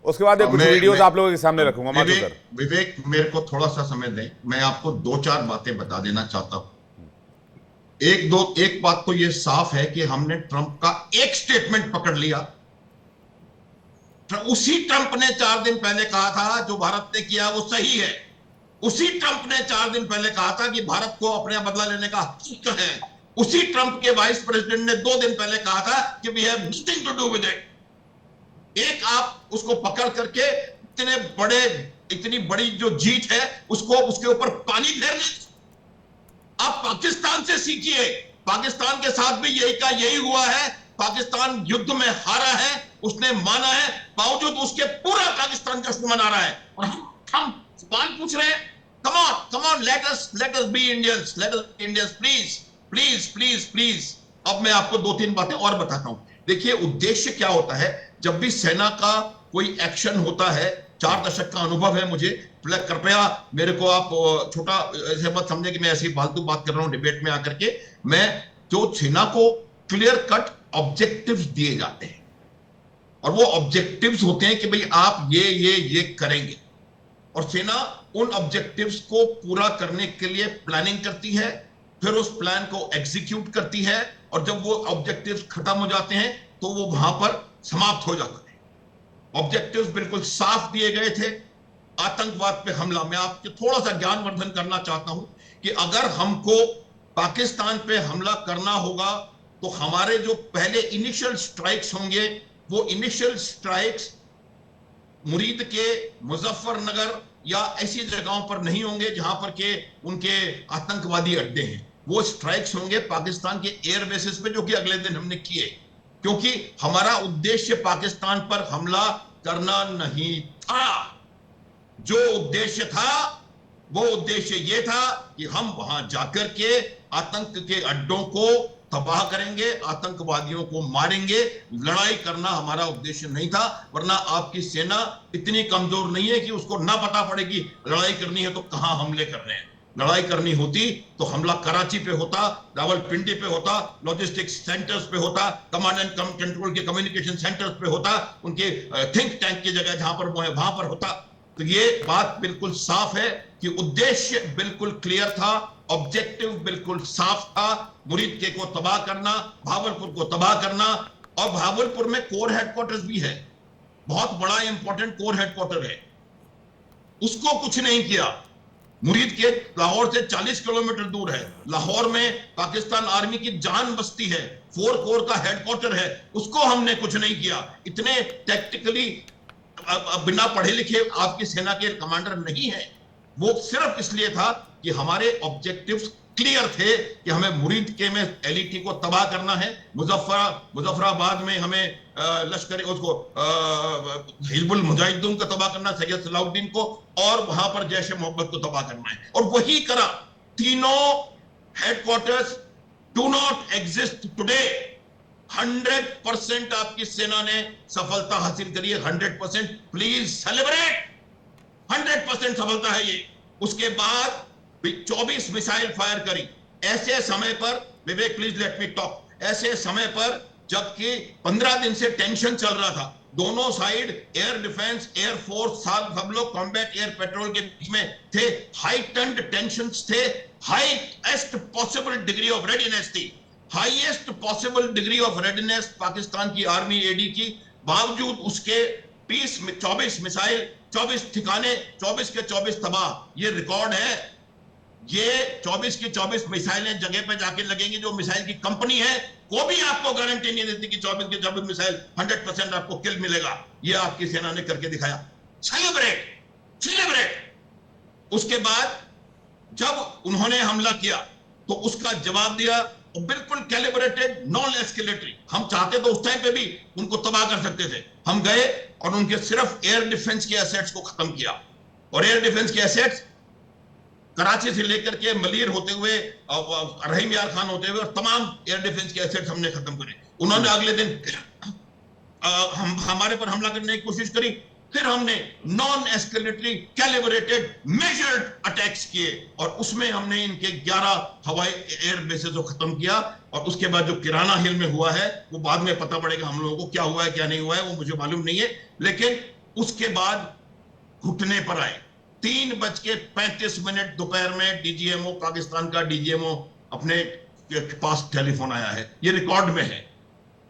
उसके बाद कुछ वीडियोस आप लोगों के सामने रखूंगा। माथुर सर, विवेक मेरे को थोड़ा सा समय दें, मैं आपको 2-4 बातें बता देना चाहता हूं। एक बात तो ये साफ है कि हमने ट्रंप का एक स्टेटमेंट पकड़ लिया। उसी ट्रंप ने 4 दिन पहले कहा था जो भारत ने किया वो सही है। उसी ट्रंप ने 4 दिन पहले कहा था कि भारत को अपने बदला लेने का हक है। उसी ट्रंप के वाइस प्रेसिडेंट ने 2 दिन पहले कहा था कि we have nothing to do with it. एक आप उसको पकड़ करके इतनी बड़ी जो जीत है उसको उसके ऊपर पानी फेरने। आप पाकिस्तान से सीखिए, पाकिस्तान के साथ भी यही हुआ है। पाकिस्तान युद्ध में हारा है, उसने माना है, बावजूद उसके पूरा पाकिस्तान जश्न मना रहा है। और हम सवाल पूछ रहे हैं, come on let us B Indians, please. अब मैं आपको 2-3 बातें और बताता हूं। देखिए उद्देश्य क्या होता है जब भी सेना का कोई एक्शन होता है। 4 दशक का अनुभव है मुझे, कृपया मेरे को आप छोटा ऐसे मत समझे कि मैं ऐसी फालतू बात कर रहा हूं डिबेट में आकर के। मैं जो सेना को क्लियर कट ऑब्जेक्टिव्स दिए जाते हैं, और वो ऑब्जेक्टिव्स होते हैं कि भाई आप ये करेंगे, और सेना उन ऑब्जेक्टिव्स को पूरा करने के लिए प्लानिंग करती है, फिर उस प्लान को एग्जीक्यूट करती है, और जब वो ऑब्जेक्टिव्स खत्म हो जाते हैं तो वो वहां पर समाप्त हो जाता है। ऑब्जेक्टिव्स बिल्कुल साफ दिए गए थे। आतंकवाद पे हमला, मैं आपके थोड़ा सा ज्ञानवर्धन करना चाहता हूं कि अगर हमको पाकिस्तान पे हमला करना होगा तो हमारे जो पहले इनिशियल स्ट्राइक्स होंगे वो इनिशियल स्ट्राइक्स मुरीद के मुजफ्फरनगर या ऐसी जगहों पर नहीं होंगे जहां पर के उनके आतंकवादी अड्डे हैं। वो स्ट्राइक्स होंगे पाकिस्तान के एयर बेसिस पे, जो कि अगले दिन हमने किए, क्योंकि हमारा उद्देश्य पाकिस्तान पर हमला करना नहीं था। जो उद्देश्य था वो उद्देश्य ये था कि हम वहां जाकर के आतंक के अड्डों को तबाह करेंगे, आतंकवादियों को मारेंगे। लड़ाई करना हमारा उद्देश्य नहीं था, वरना आपकी सेना इतनी कमजोर नहीं है कि उसको ना पता पड़े कि लड़ाई करनी है तो कहां हमले कर रहे हैं। लड़ाई करनी होती तो हमला कराची पे होता, रावलपिंडी पे होता, लॉजिस्टिक्स सेंटर्स पे होता, कमांड एंड कंट्रोल के कम्युनिकेशन सेंटर्स पे होता, उनके थिंक टैंक की जगह जहां पर वो है वहां पर होता। तो ये बात बिल्कुल साफ है कि उद्देश्य बिल्कुल क्लियर था, ऑब्जेक्टिव बिल्कुल साफ था। मुरीद के को तबाह करना, भावलपुर को तबाह करना, और भावलपुर में कोर हेडक्वार्टर्स भी है, बहुत बड़ा इंपॉर्टेंट कोर हेडक्वार्टर है, उसको कुछ नहीं किया। मुरीद के लाहौर से 40 किलोमीटर दूर है। लाहौर में पाकिस्तान आर्मी की जान बस्ती है, 4 कोर का हेडक्वार्टर है, उसको हमने कुछ नहीं किया। इतने टैक्टिकली बिना पढ़े लिखे आपकी सेना के कमांडर नहीं है। वो सिर्फ इसलिए था कि हमारे ऑब्जेक्टिव्स क्लियर थे कि हमें मुरीद के में एलईटी को तबाह करना है, मुजफ्फराबाद में हमें लश्कर उसको हिजबुल मुजाहिदीन को तबाह करना, सैयद सलाउद्दीन को, और वहां पर जैश ए मोहम्मद को तबाह करना है, और वही करा। तीनों headquarters do not exist today. 100% आपकी सेना ने सफलता हासिल करी है, 100%। प्लीज सेलिब्रेट, 100% सफलता है ये। उसके बाद 24 मिसाइल फायर करी ऐसे समय पर, विवेक प्लीज लेट मी टॉक, ऐसे समय पर जबकि 15 दिन से टेंशन चल रहा था दोनों side, air defence, air force, सब लोग कॉम्बैट एयर पेट्रोल के बीच में थे, हाइटेंड टेंशंस थे, highest possible degree of readiness थी, highest possible degree of readiness Pakistan की आर्मी एडी की। बावजूद उसके 24 मिसाइल 24 ठिकाने, 24 के 24 तबाह, ये रिकॉर्ड है। ये 24 की 24 मिसाइलें जगह पे जाके लगेंगी। जो मिसाइल की कंपनी है वो भी आपको गारंटी नहीं देती कि 24 की 24 मिसाइल 100% आपको किल मिलेगा। ये आपकी सेना ने करके दिखाया। सेलिब्रेट। उसके बाद जब उन्होंने हमला किया तो उसका जवाब दिया, बिल्कुल कैलिब्रेटेड, नॉन एस्केलेटरी। हम चाहते तो उस टाइम पे भी उनको तबाह कर सकते थे। हम गए और उनके सिर्फ एयर डिफेंस के एसेट्स को खत्म किया। और एयर डिफेंस के एसेट्स कराची से लेकर के मलीर होते हुए, रहीम यार खान होते हुए, और तमाम एयर डिफेंस के एसेट्स हमने खत्म करे। उन्होंने अगले दिन हमारे पर हमला करने की कोशिश करी। फिर हमने non escalatory, calibrated, measured attacks किए और उसमें हमने इनके 11 हवाई एयर बेसेस को खत्म किया। और उसके बाद जो किराना हिल में हुआ है वो बाद में पता पड़ेगा हम लोगों को क्या हुआ है क्या नहीं हुआ है, वो मुझे मालूम नहीं है। लेकिन उसके बाद घुटने पर आए। 3:35 दोपहर में डीजीएमओ, पाकिस्तान का डीजीएमओ अपने पास टेलीफोन आया है, ये रिकॉर्ड में है।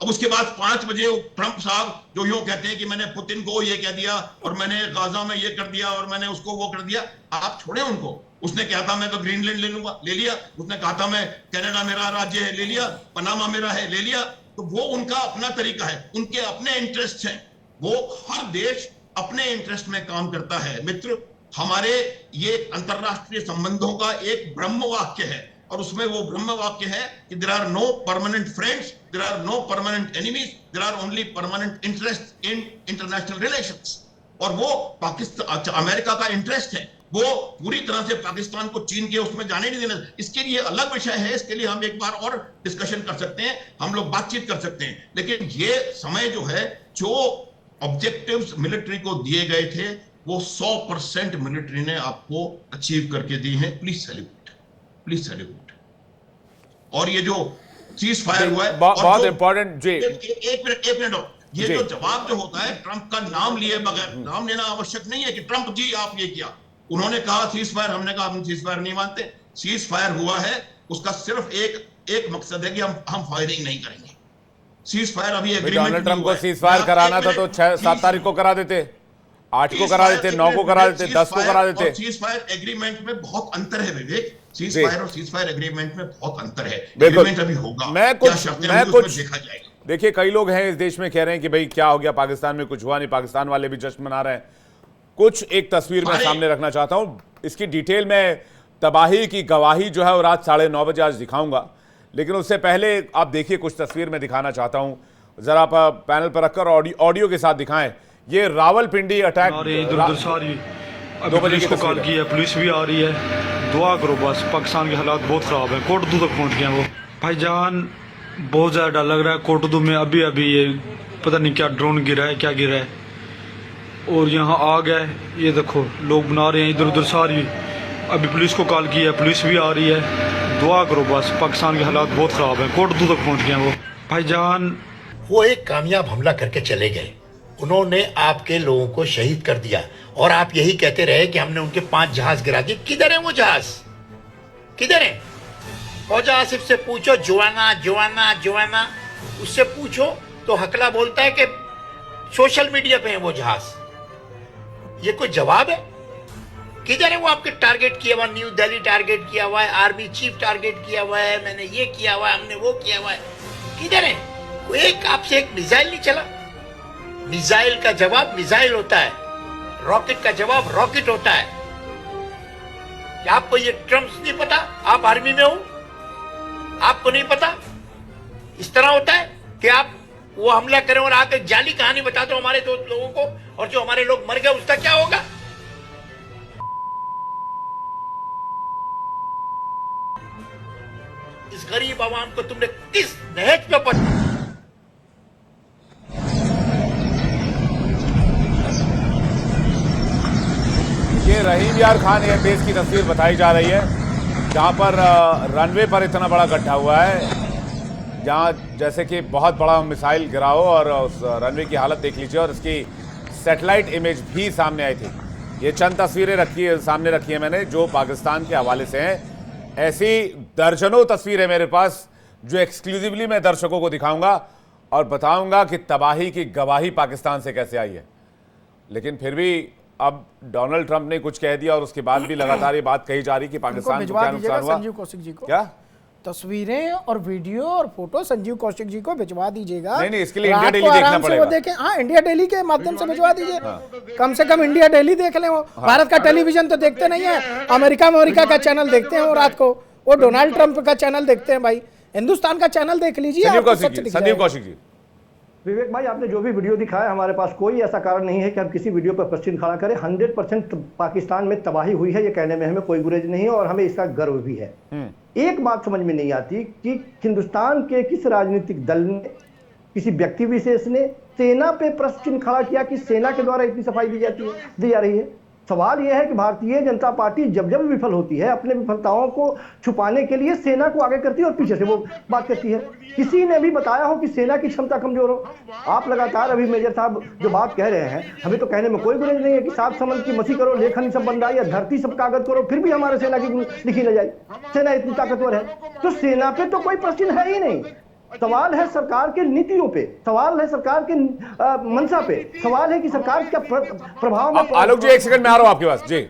अब उसके बाद 5 बजे ट्रंप साहब जो यूं कहते हैं कि मैंने पुतिन को ये कह दिया और मैंने गाजा में ये कर दिया और मैंने उसको वो कर दिया। आप छोड़े उनको। उसने कहा था मैं तो ग्रीनलैंड ले लूंगा, ले लिया। उसने कहा था मैं कनाडा मेरा राज्य है, ले लिया। पनामा मेरा है, ले लिया। तो वो उनका अपना तरीका है, उनके अपने इंटरेस्ट हैं। वो हर देश अपने इंटरेस्ट में काम करता है। मित्र, हमारे ये अंतरराष्ट्रीय संबंधों का एक ब्रह्म वाक्य है और उसमें वो ब्रह्म वाक्य है कि there are no permanent friends, there are no permanent enemies, there are only permanent interest in international relations. और वो पाकिस्तान, अमेरिका का इंटरेस्ट है। वो पूरी तरह से पाकिस्तान को चीन के उसमें जाने नहीं देना। इसके लिए अलग विषय है, इसके लिए हम एक बार और डिस्कशन कर सकते हैं, हम लोग बातचीत कर सकते हैं। लेकिन ये समय जो है, जो ऑब्जेक्टिव्स मिलिट्री को दिए गए थे वो 100% मिलिट्री ने आपको अचीव करके दी है। Please celebrate, please celebrate. और ये जो सीज फायर हुआ है, बहुत इंपॉर्टेंट जी, एक मिनट और, ये जो जवाब जो होता है ट्रंप का नाम लिए बगैर, नाम लेना आवश्यक नहीं है कि ट्रंप जी आप ये किया। उन्होंने कहा सीज फायर, हमने कहा हम सीज फायर नहीं मानते। सीज फायर हुआ है, उसका सिर्फ एक मकसद है कि हम फायरिंग नहीं करेंगे। सीज फायर अभी एग्रीमेंट, डोनाल्ड ट्रंप को सीज फायर कराना था तो 7 तारीख को करा देते, 8 को करा देते, 9 को करा देते, 10 को करा देते। सीज फायर एग्रीमेंट में बहुत अंतर है विवेक। सीज फायर और सीज फायर एग्रीमेंट में बहुत अंतर है। एग्रीमेंट अभी होगा, मैं कुछ देखा जाएगा। देखिए, कई लोग हैं इस देश में कह रहे हैं कि भाई क्या हो गया, पाकिस्तान में कुछ हुआ नहीं, पाकिस्तान वाले भी जश्न मना रहे हैं। कुछ एक तस्वीर मैं सामने रखना चाहता हूं, इसकी डिटेल में तबाही की गवाही जो है वो रात 9:30 बजे आज दिखाऊंगा। लेकिन उससे पहले आप देखिए, कुछ तस्वीर मैं दिखाना चाहता हूं, जरा आप पैनल पर रखकर ऑडियो के साथ दिखाएं। ये रावलपिंडी अटैक, अभी पुलिस को कॉल की है, पुलिस भी आ रही है। दुआ करो बस, पाकिस्तान के हालात बहुत ख़राब है। कोटदू तक पहुंच गए वो भाईजान, बहुत ज़्यादा डर लग रहा है। कोटदू में अभी ये पता नहीं क्या ड्रोन गिरा है, क्या गिरा है, और यहाँ आग है। ये देखो लोग बना रहे हैं इधर उधर सारी। अभी पुलिस को कॉल की है, पुलिस भी आ रही है। दुआ करो बस, पाकिस्तान के हालात बहुत ख़राब है। कोटदू तक पहुँच गए वो भाईजान। वो एक कामयाब हमला करके चले गए। उन्होंने आपके लोगों को शहीद कर दिया और आप यही कहते रहे कि हमने उनके 5 जहाज गिरा दिए। किधर है वो जहाज, किधर है? फौजा आसिफ से पूछो, जुआना जुआना जुआना, उससे पूछो तो हकला बोलता है कि सोशल मीडिया पे है वो जहाज। ये कोई जवाब है? किधर है वो आपके टारगेट किया हुआ? न्यू दिल्ली टारगेट किया हुआ है, आर्मी चीफ टारगेट किया हुआ है, मैंने ये किया हुआ है, हमने वो किया हुआ है। किधर है वो? एक आपसे एक मिसाइल नहीं चला। मिसाइल का जवाब मिसाइल होता है, रॉकेट का जवाब रॉकेट होता है। क्या आपको ये टर्म्स नहीं पता? आप आर्मी में हो, आपको नहीं पता? इस तरह होता है कि आप वो हमला करें और आकर जाली कहानी बता दो हमारे दोस्त लोगों को, और जो हमारे लोग मर गए उसका क्या होगा? इस गरीब आवाम को तुमने किस नहज पे पढ़ा? ये रहीम यार खान एयर बेस की तस्वीर बताई जा रही है, जहां पर रनवे पर इतना बड़ा गड्ढा हुआ है, जहां जैसे कि बहुत बड़ा मिसाइल गिरा हो, और उस रनवे की हालत देख लीजिए। और इसकी सैटेलाइट इमेज भी सामने आई थी। ये चंद तस्वीरें सामने रखी है मैंने, जो पाकिस्तान के हवाले से हैं। ऐसी दर्जनों तस्वीरें मेरे पास, जो एक्सक्लूसिवली मैं दर्शकों को दिखाऊंगा और बताऊंगा कि तबाही की गवाही पाकिस्तान से कैसे आई है। लेकिन फिर भी अब डोनाल्ड ट्रंप ने कुछ कह दिया और उसके बाद भी लगातार ये बात कही जा रही कि पाकिस्तान को भिजवा क्या दीजिएगा नुकसान हुआ। संजीव कौशिक जी को। क्या तस्वीरें और वीडियो और फोटो संजीव कौशिक जी को भिजवा दीजिएगा। नहीं, इसके लिए रात इंडिया को डेली देखना आराम से पड़ेगा। वो देखें। हाँ, इंडिया डेली के माध्यम से भिजवा दीजिए। कम से कम इंडिया डेली देख लें। वो भारत का टेलीविजन तो देखते नहीं है, अमेरिका का चैनल देखते हैं वो रात को। वो डोनाल्ड ट्रंप का चैनल देखते हैं भाई। हिंदुस्तान का चैनल देख लीजिए, संजीव आपको कौशिक सच जी, दिख संजीव जाएगा। कौशिक जी, विवेक भाई, आपने जो भी वीडियो दिखाया, हमारे पास कोई ऐसा कारण नहीं है कि हम किसी वीडियो पर प्रश्न खड़ा करें। 100% पाकिस्तान में तबाही हुई है, ये कहने में हमें कोई गुरेज नहीं है और हमें इसका गर्व भी है। एक बात समझ में नहीं आती कि हिंदुस्तान के किस राजनीतिक दल ने, किसी व्यक्ति विशेष ने सेना पे प्रश्न चिन्ह खड़ा किया कि सेना के द्वारा इतनी सफाई दी जा रही है। सवाल यह है कि भारतीय जनता पार्टी जब जब विफल होती है, अपने विफलताओं को छुपाने के लिए सेना को आगे करती है और पीछे से वो बात करती है। किसी ने भी बताया हो कि सेना की क्षमता कमजोर हो? आप लगातार अभी मेजर साहब जो बात कह रहे हैं, हमें तो कहने में कोई गुरेज नहीं है कि 7 समझ की मसी करो, लेखन सब बन रहा है, या धरती सब कागज करो, फिर भी हमारे सेना की लिखी न जाए। सेना इतनी ताकतवर है, तो सेना पे तो कोई प्रश्न है ही नहीं। सवाल है सरकार के नीतियों पे, सवाल है सरकार के मंशा पे, सवाल है कि सरकार क्या प्रभाव में। आलोक जी, 1 सेकंड में आ रहा हूं आपके पास जी।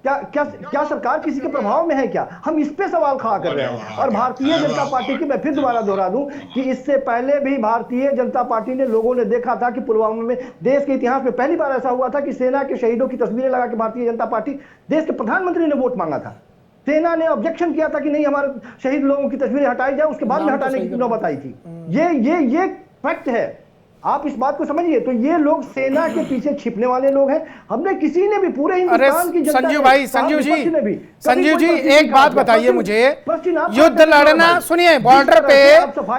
क्या सरकार किसी के प्रभाव में है क्या? हम इस पे सवाल खड़ा कर रहे हैं। और भारतीय जनता पार्टी की मैं फिर दोबारा दोहरा दूं कि इससे पहले भी भारतीय जनता पार्टी ने, लोगों ने देखा था कि पुलवामा में, देश के इतिहास में पहली बार ऐसा हुआ था कि सेना के शहीदों की तस्वीरें लगा के भारतीय जनता पार्टी, देश के प्रधानमंत्री ने वोट मांगा था। सेना ने ऑब्जेक्शन किया था कि नहीं, हमारे शहीद लोगों की तस्वीरें हटाई जाए, उसके बाद में हटाने की नौबत आई थी। ये फैक्ट है, आप इस बात को समझिए। तो ये लोग सेना के पीछे छिपने वाले लोग हैं। हमने किसी ने भी पूरे हिंदुस्तान की जनता संजीव भाई, संजीव जी एक बात बताइए मुझे, युद्ध लड़ना, सुनिए, बॉर्डर पे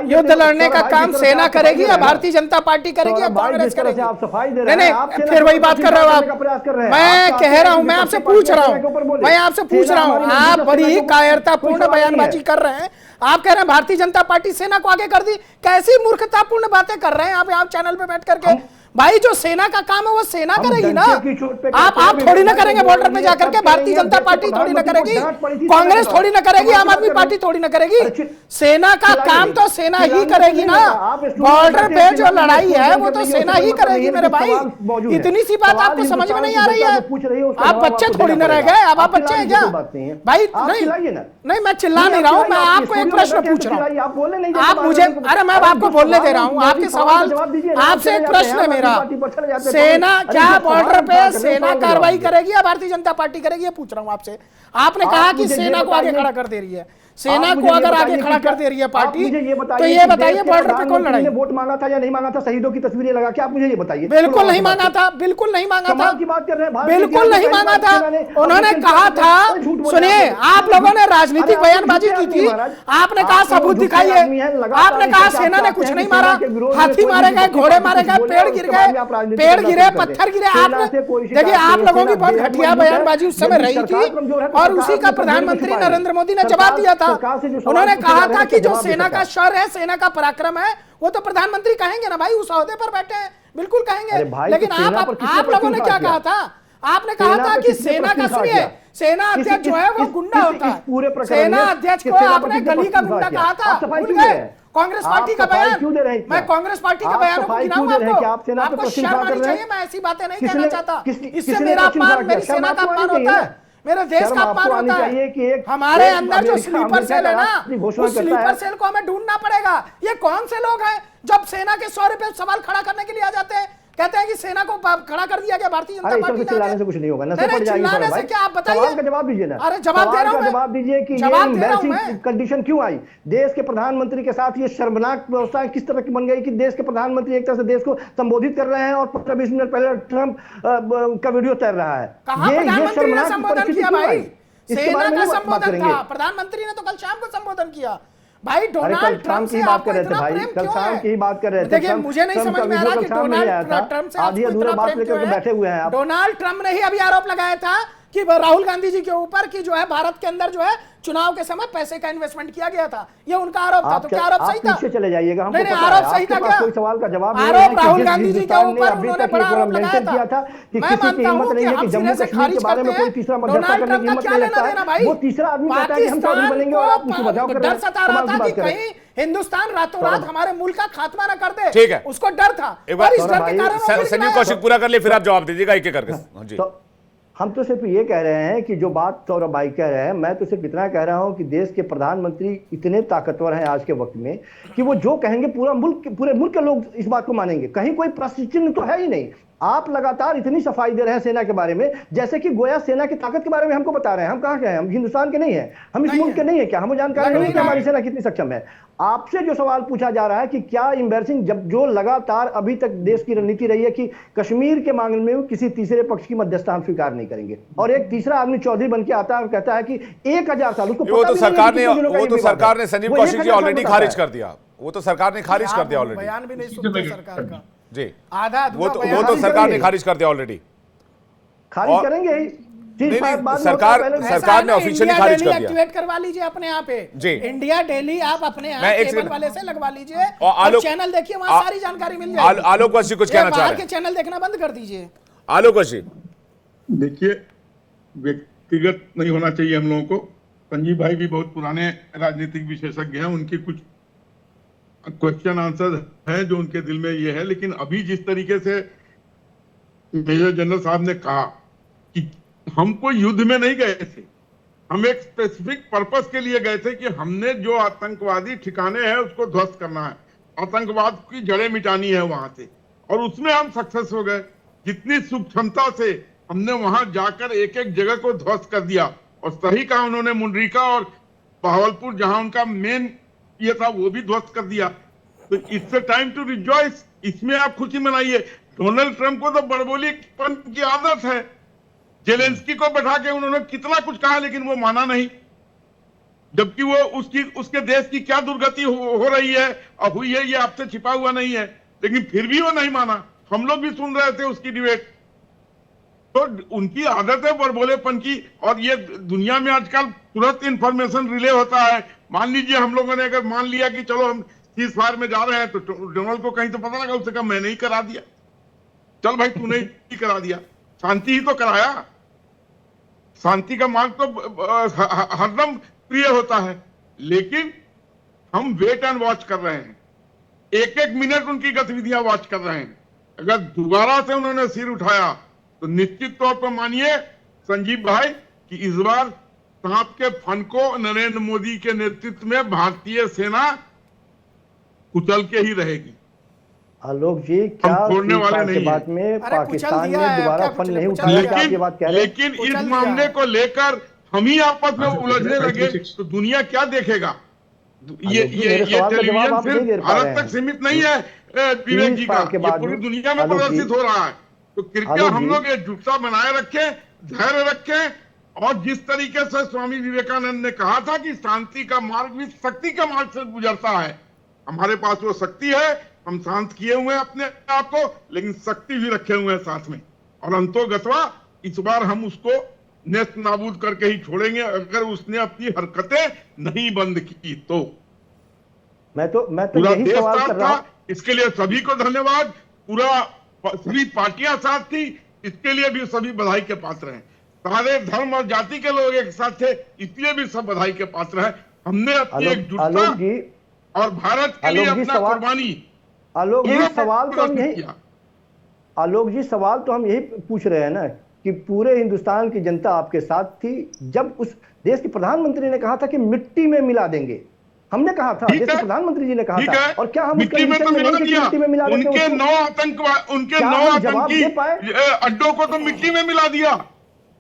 युद्ध लड़ने का काम सेना करेगी या भारतीय जनता पार्टी करेगी या कांग्रेस करेगी? आप सफाई दे नहीं नहीं, फिर वही बात कर रहे हो आप। मैं कह रहा हूं, मैं आपसे पूछ रहा हूं, आप बड़ी कायरतापूर्ण बयानबाजी कर रहे हैं। आप कह रहे हैं भारतीय जनता पार्टी सेना को आगे कर दी। कैसी मूर्खतापूर्ण बातें कर रहे हैं आप चैनल पे बैठ करके? भाई, जो सेना का काम है वो सेना करेगी ना। आप थोड़ी ना करेंगे बॉर्डर पे जाकर के। भारतीय जनता पार्टी थोड़ी ना करेगी, कांग्रेस थोड़ी ना करेगी, आम आदमी पार्टी थोड़ी ना करेगी। सेना का काम तो सेना ही करेगी ना। बॉर्डर पे जो लड़ाई है वो तो सेना ही करेगी मेरे भाई। इतनी सी बात आपको समझ में नहीं आ रही है? आप बच्चे थोड़ी ना रह गए। अब आप बच्चे हैं क्या भाई? नहीं, मैं चिल्ला नहीं रहा हूँ, मैं आपको एक प्रश्न पूछ रहा हूँ। आप मुझे, अरे मैं आपको बोलने दे रहा हूँ। आपके सवाल, आपसे एक प्रश्न है मेरा, सेना क्या बॉर्डर पे सेना कार्रवाई करेगी या भारतीय जनता पार्टी करेगी, ये पूछ रहा हूं आपसे। आपने कहा कि सेना को आगे खड़ा कर दे रही है। सेना को अगर आगे खड़ा कर दे रही है पार्टी, तो ये बताइए बॉर्डर पे कौन लड़ाई? वोट मांगा था या नहीं मांगा था शहीदों की तस्वीरें लगा के? आप मुझे ये बताइए। बिल्कुल नहीं मांगा था, बिल्कुल नहीं मांगा था, की बात कर रहे हैं। बिल्कुल नहीं मांगा था। उन्होंने कहा था, सुनिए, आप लोगों ने राजनीतिक बयानबाजी की थी। आपने कहा सबूत दिखाइए। आपने कहा सेना ने कुछ नहीं मारा, हाथी मारे गए, घोड़े मारे गए, पेड़ गिरे, पत्थर गिरे। आपने देखिए, आप लोगों की बहुत घटिया बयानबाजी उस समय रही थी और उसी का प्रधानमंत्री नरेंद्र मोदी ने जवाब दिया था। उन्होंने कहा था कि जो सेना का शौर्य है, सेना का पराक्रम है, वो तो प्रधानमंत्री कहेंगे ना भाई, उस ओहदे पर बैठे हैं, बिल्कुल कहेंगे। लेकिन आप लोगों ने क्या कहा था? आपने कहा था कि सेना का, सुनिए, सेना अध्यक्ष जो है वो गुंडा होता है। सेना अध्यक्ष को आपने गली का गुंडा कहा था, भूल गए? कांग्रेस पार्टी का बयान, मैं कांग्रेस पार्टी का बयान गिनाऊंगा आपको शर्म आनी चाहिए। मैं ऐसी बातें नहीं कहना चाहता। इससे मेरा अपमान, मेरी सेना का अपमान होता है, मेरे देश का अपमान होता है। हमारे अंदर जो स्लीपर सेल है ना, उस स्लीपर सेल को हमें ढूंढना पड़ेगा। ये कौन से लोग हैं जब सेना के शौर्य पे सवाल खड़ा करने के लिए आ जाते हैं? कहते हैं कि सेना को खड़ा कर दिया गया भारतीय जनता पार्टी ने। चिल्लाने से कुछ नहीं होगा, नशे पड़ जाएगी। चिल्लाने से क्या, आप बताइए। सवाल का जवाब दीजिए ना। अरे जवाब दे रहा हूं मैं। जवाब दीजिए कि ये एम्बैसी कंडीशन क्यों आई? देश के प्रधानमंत्री के साथ ये शर्मनाक व्यवस्था किस तरह की बन गई कि देश के प्रधानमंत्री एक तरह से देश को संबोधित कर रहे हैं और 15-20 मिनट पहले ट्रंप का वीडियो तैर रहा है। ये शर्मनाक संबोधन किया भाई, सेना का संबोधन था। प्रधानमंत्री ने तो कल शाम को संबोधन किया भाई। डोनाल्ड ट्रंप की बात कर रहे थे भाई, कल शाम की बात कर रहे थे। देखिए, मुझे नहीं समझ में आ रहा कि डोनाल्ड ट्रंप से आधी अधूरा बात लेकर बैठे हुए हैं आप। डोनाल्ड ट्रंप ने ही अभी आरोप लगाया था कि राहुल गांधी जी के ऊपर कि जो है भारत के अंदर जो है चुनाव के समय पैसे का इन्वेस्टमेंट किया गया था, ये उनका आरोप था। तो क्या आरोप सही था? पीछे चले जाइएगा, हमको नहीं, पता है, आरोप सही आपके था पास क्या? कोई सवाल का जवाब नहीं आरोप है राहुल कि गांधी जी के हिंदुस्तान ने ऊपर अभी उन्होंने तक बड़ा ये आरोप मेंशन लगाया किया था था। कि मैं किसी की मानता हिम्मत हूं नहीं कि है कि हम जम्मू सिरे से कश्मीर के खारिज बारे में करते कोई हैं। तीसरा मध्यस्थता डोनाल्ड करने ट्रंप की का हिम्मत क्या नहीं लेना रखता देना है। भाई? वो तीसरा आदमी कहता है कि हम चौधरी बनेंगे और आप उसकी बचाव कर रहे हैं। सता रहा था बात कि करें। कहीं हिंदुस्तान रातों रात हमारे मुल्क का खात्मा न कर दे, ठीक है। उसको डर था एक बार और इस डर के कारण वो फिर संजीव गिराया। कौशिक पूरा कर ले, फिर आप जवाब दीजिएगा एक एक करके। हाँ जी। तो हम तो सिर्फ ये कह रहे हैं कि जो बात सौरभ भाई कह रहे हैं, मैं तो सिर्फ इतना कह रहा हूं कि देश के प्रधानमंत्री इतने ताकतवर हैं आज के वक्त में कि वो जो कहेंगे पूरे मुल्क के लोग इस बात को मानेंगे। कहीं कोई प्रश्न चिन्ह तो है ही नहीं। आप लगातार इतनी सफाई दे रहे हैं सेना के बारे में, जैसे कि गोया सेना की ताकत के बारे में हमको बता रहे हैं। हम कहां के हैं? हम हिंदुस्तान के नहीं है, हम इस मुल्क के नहीं है क्या? हमें जानकारी नहीं है कि हमारी सेना कितनी सक्षम है। आपसे जो सवाल पूछा जा रहा है कि क्या एम्बैरसिंग, जब जो लगातार अभी तक देश की रणनीति रही है कि कश्मीर के मामले में किसी तीसरे पक्ष की मध्यस्थता हम स्वीकार नहीं करेंगे, और एक तीसरा आदमी चौधरी बन के आता है और कहता है कि 1000 साल, उसको वो तो सरकार ने संजीव कौशिक जी ऑलरेडी खारिज है। कर दिया। वो तो सरकार ने खारिज कर दिया ऑलरेडी। बयान भी नहीं सुनते सरकार का जी, आधा वो तो सरकार ने खारिज कर दिया ऑलरेडी। खारिज करेंगे ही। सरकार ने ऑफिशियली खारिज कर दिया। एक्टिवेट करवा लीजिए अपने यहाँ पे जी। इंडिया डेली आप अपने यहाँ केबल वाले से लगवा लीजिए और और चैनल देखिए, वहाँ सारी जानकारी मिल जाएगी। आलोक वशी कुछ कहना चाह रहे बाहर के चैनल देखना बंद कर दीजिए। आलोक वशी। देखिए, व्यक्तिगत नहीं होना चाहिए हम लोगों को। संजीव भाई भी बहुत पुराने राजनीतिक विशेषज्ञ हैं, उनके कुछ क्वेश्चन आंसर हैं जो उनके दिल में ये है। लेकिन अभी जिस तरीके से मेजर जनरल साहब ने कहा कि हम कोई युद्ध में नहीं गए थे, हम एक स्पेसिफिक पर्पस के लिए गए थे कि हमने जो आतंकवादी ठिकाने हैं उसको ध्वस्त करना है, आतंकवाद की जड़ें मिटानी है वहां से, और उसमें हम सक्सेस हो गए। जितनी सूक्ष्मता से हमने वहां जाकर एक एक जगह को ध्वस्त कर दिया, और सही कहा उन्होंने, मुंडरिका और बहावलपुर जहां उनका मेन ये था वो भी ध्वस्त कर दिया। तो it's a time to rejoice, इसमें आप खुशी मनाइए। डोनाल्ड ट्रंप को तो बड़बोलीपन की आदत है। जेलेंस्की को बैठा के उन्होंने कितना कुछ कहा, लेकिन वो माना नहीं, जबकि वो उसके देश की क्या दुर्गति हो रही है और हुई है ये आपसे छिपा हुआ नहीं है, लेकिन फिर भी वो नहीं माना। हम लोग भी सुन रहे थे उसकी डिबेट। तो उनकी आदत है बड़बोलेपन की, और ये दुनिया में आजकल तुरंत इंफॉर्मेशन रिले होता है। मान लीजिए हम लोगों ने अगर मान लिया कि चलो हम सीज फायर में जा रहे हैं, तो डोनाल्ड को कहीं तो पता लगा, उसने कहा मैंने ही करा दिया। चल भाई, तूने ही करा दिया, शांति ही तो कराया। शांति का मार्ग तो हरदम प्रिय होता है, लेकिन हम वेट एंड वॉच कर रहे हैं। एक एक मिनट उनकी गतिविधियां वॉच कर रहे हैं। अगर दोबारा से उन्होंने सिर उठाया तो निश्चित तौर पर मानिए संजीव भाई कि इस बार सांप के फन को नरेंद्र मोदी के नेतृत्व में भारतीय सेना कुचल के ही रहेगी। आलोक जी, क्या छोड़ने वाले नहीं बात में पाकिस्तान ने दोबारा फन नहीं उठाया? लेकिन इस मामले को लेकर हम ही आपस में उलझने लगे तो दुनिया क्या देखेगा? ये टेलीविजन सिर्फ भारत तक सीमित नहीं है विवेक जी का, ये पूरी दुनिया में प्रदर्शित हो रहा है। तो कृपया हम लोग एकजुटता बनाए रखें, धैर्य रखें, और जिस तरीके से स्वामी विवेकानंद ने कहा था कि शांति का मार्ग भी शक्ति के मार्ग से गुजरता है, हमारे पास वो शक्ति है। हम शांत किए हुए हैं अपने आप को, लेकिन शक्ति भी रखे हुए हैं साथ में, और अंतोगत्वा इस बार हम उसको नेस्त नाबूद करके ही छोड़ेंगे अगर उसने अपनी हरकतें नहीं बंद की तो। मैं तो पूरा यही देश सवाल साथ कर रहा था, इसके लिए सभी को धन्यवाद। सभी पार्टियां साथ थी, इसके लिए भी सभी बधाई के पात्र हैं। सारे धर्म और जाति के लोग एक साथ थे, इसलिए भी सब बधाई के पात्र हैं। हमने अपनी एकजुटता और भारत के लिए अपना कुर्बानी। आलोक जी, सवाल तो हम यही आलोक जी सवाल तो हम यही पूछ रहे हैं ना कि पूरे हिंदुस्तान की जनता आपके साथ थी जब उस देश के प्रधानमंत्री ने कहा था कि मिट्टी में मिला देंगे। हमने कहा था, जैसे प्रधानमंत्री जी ने कहा था, और क्या हम मिट्टी में तो मिला दिया। उनके 9 आतंकी अड्डों को तो मिट्टी में मिला दिया।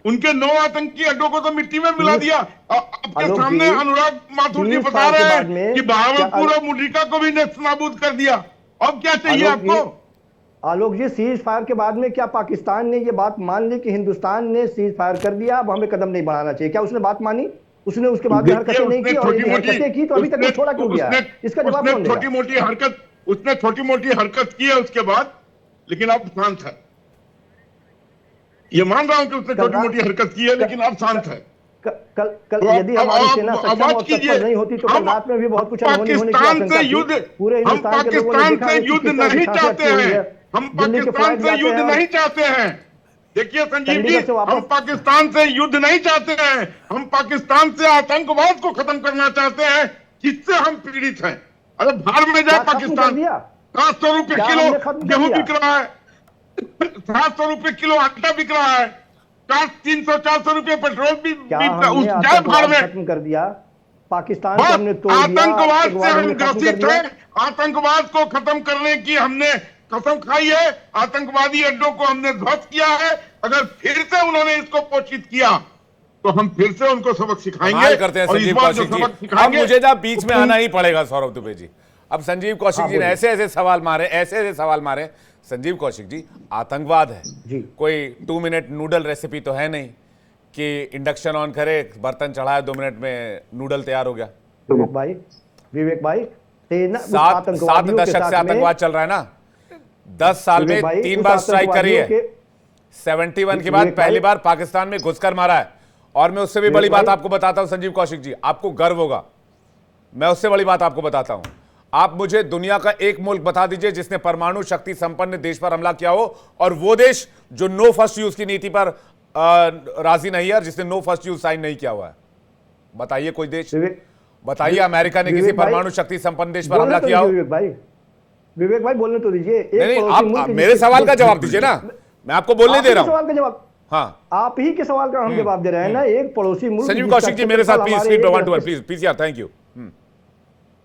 उनके 9 आतंकी अड्डों को तो मिट्टी में मिला दिया। आपके सामने अनुराग माथुर जी बता रहे हैं कि बहावलपुर और मुंडरिका को भी नेस्तनाबूद कर दिया। अब क्या चाहिए आपको? आलोक जी, सीज फायर के बाद में क्या पाकिस्तान ने ये बात मान ली कि हिंदुस्तान ने सीज फायर कर दिया, अब हमें कदम नहीं बढ़ाना चाहिए? क्या उसने बात मानी? उसने उसके बाद हरकतें नहीं की, और हरकतें की तो अभी तक छोड़ा क्यों गया? इसका जवाब कौन देगा? उसने छोटी मोटी हरकत की है उसके बाद, लेकिन अब शांत है। ये मान रहा हूं कि उसने छोटी मोटी हरकत की है, लेकिन अब शांत है। कल तो यदि हमारी सेना सक्षम और तत्पर नहीं होती तो कल रात में भी बहुत कुछ अनहोनी होने की आशंका थी। पूरे हम हिंदुस्तान के लोगों ने पाकिस्तान देखा से है कि युद्ध किस तरह नहीं की चाहते सांसें हुई हैं। है। हम दिल्ली के पाकिस्तान फ्लाइट से जाते युद्ध हैं और नहीं चाहते हैं। देखिए संजीव जी, चंडीगढ़ से वापस- हम पाकिस्तान से युद्ध नहीं चाहते हैं। हम पाकिस्तान से आतंकवाद को खत्म करना चाहते हैं, जिससे हम पीड़ित हैं। अरे भाड़ में जाए क्या खत्म कर पाकिस्तान। दिया? 700 रुपए क्या किलो हमने खत्म कर गेहूं दिया? बिक रहा है, 700 रुपए किलो आटा बिक रहा है, 300-400 रुपए पेट्रोल भी क्या जाए हमने भाड़ आतंकवाद में। खत्म कर दिया? पाकिस्तान को बस हमने तोड़ दिया, आतंकवाद से आतंकवाद हम हमने खत्म कर ग्रसित दिया। हैं। आतंकवाद को खत्म करने की हमने कसम खाई है। आतंकवादी अड्डों को हमने ध्वस्त किया है। अगर फिर से उन्होंने इसको पोषित किया तो हम फिर से उनको सबक सिखाएंगे। कमाल करते हैं और इस संजीव बार जो कौशिक सबक जी। अब सिखाएंगे मुझे जब बीच में आना ही पड़ेगा सौरभ दुबे जी। अब संजीव कौशिक जी ने बोलिए। ऐसे ऐसे सवाल मारे, ऐसे ऐसे सवाल मारे। संजीव कौशिक जी, आतंकवाद है जी। कोई 2 मिनट नूडल रेसिपी तो है नहीं कि इंडक्शन ऑन करे, बर्तन चढ़ाए, 2 मिनट में नूडल तैयार हो गया। विवेक भाई सेना सात आतंकवादियों के दशक साथ से में- आतंकवाद चल रहा है ना। 10 साल में विवेक भाई, 3 उस बार स्ट्राइक करी है। आतंकवादियों के- 71 के बाद विवेक भाई- पहली बार पाकिस्तान में घुसकर मारा है। और मैं उससे भी बड़ी विवेक बात भाई- आपको बताता हूं संजीव कौशिक जी, आपको गर्व होगा। मैं उससे बड़ी बात आपको बताता हूं। आप मुझे दुनिया का एक मुल्क बता दीजिए जिसने परमाणु शक्ति संपन्न देश पर हमला किया हो, और वो देश जो नो फर्स्ट यूज की नीति पर राजी नहीं है और जिसने नो फर्स्ट यूज साइन नहीं किया हुआ है। बताइए कोई देश, विवेक बताइए अमेरिका ने किसी विवेक भाई- परमाणु शक्ति संपन्न देश पर बोलने हमला तो किया हो? दीजिए विवेक भाई बोलने तो दीजिए। एक नहीं, पड़ोसी आप मुल्क मेरे जिसके- सवाल का जवाब दीजिए ना, मैं आपको बोलने आप दे ही रहा के हूं। सवाल का जवाब, हाँ आप ही के सवाल का हम जवाब दे रहे हैं ना। एक पड़ोसी मुल्क संजीव जिसका कौशिक जी मेरे साथ क्षेत्रफल प्लीज हमारे स्पीड एक- 1 to 1 प्लीज यार, थैंक यू।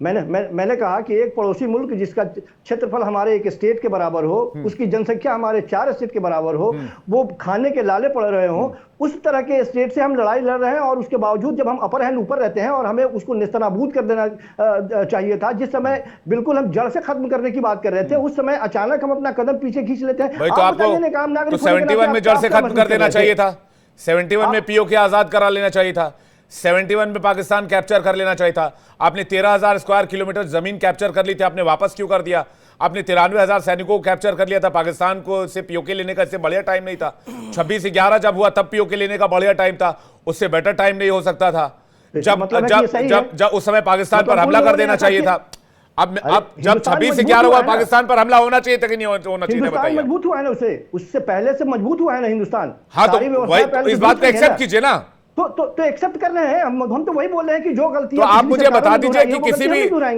मैंने कहा कि एक पड़ोसी मुल्क जिसका क्षेत्रफल हमारे एक स्टेट के बराबर हो, उसकी जनसंख्या हमारे 4 स्टेट के बराबर हो, वो खाने के लाले पड़ रहे हो, उस तरह के स्टेट से हम लड़ाई लड़ रहे हैं। और उसके बावजूद जब हम अपर हैंड ऊपर रहते हैं और हमें उसको नेस्तनाबूद कर देना चाहिए था, जिस समय बिल्कुल हम जड़ से खत्म करने की बात कर रहे थे, उस समय अचानक हम अपना कदम पीछे खींच लेते हैं। भाई तो आप बताइए आपको ना, काम नागरिक तो होने के नाते 71 में आप जड़ से क्या खत्म महसूस कर देना रहे थे? चाहिए था। 71 में पीओके आजाद करा लेना चाहिए था। 71 में पाकिस्तान कैप्चर कर लेना चाहिए था। आपने 13,000 स्क्वायर किलोमीटर जमीन कैप्चर कर ली थी, आपने वापस क्यों कर दिया? आपने 93,000 सैनिकों को कैप्चर कर लिया था। पाकिस्तान को से पीओके लेने का इससे बढ़िया टाइम नहीं था। 26/11 जब हुआ तब पीओके लेने का बढ़िया टाइम था, उससे बेटर टाइम नहीं हो सकता था। जब मतलब है कि ये जब सही जब है। जब उस समय पाकिस्तान मतलब पर हमला उन कर लोगों ने देना ऐसा चाहिए किया- था। अब जब हिंदुस्तान 26/11 मजबूत हुआ हुआ है ना। पाकिस्तान पर हमला होना चाहिए था कि नहीं होना चाहिए था? हिंदुस्तान बताइए। मजबूत हुआ है ना, उससे पहले से मजबूत हुआ है ना हिंदुस्तान। हाँ तो सारी व्यवस्था वही पहले इस से बात को दुरुस्त है एक्सेप्ट ना। कीजिए ना। तो एक्सेप्ट कर रहे हैं हम तो वही बोल रहे हैं कि जो गलती तो आप मुझे बता दीजिए कि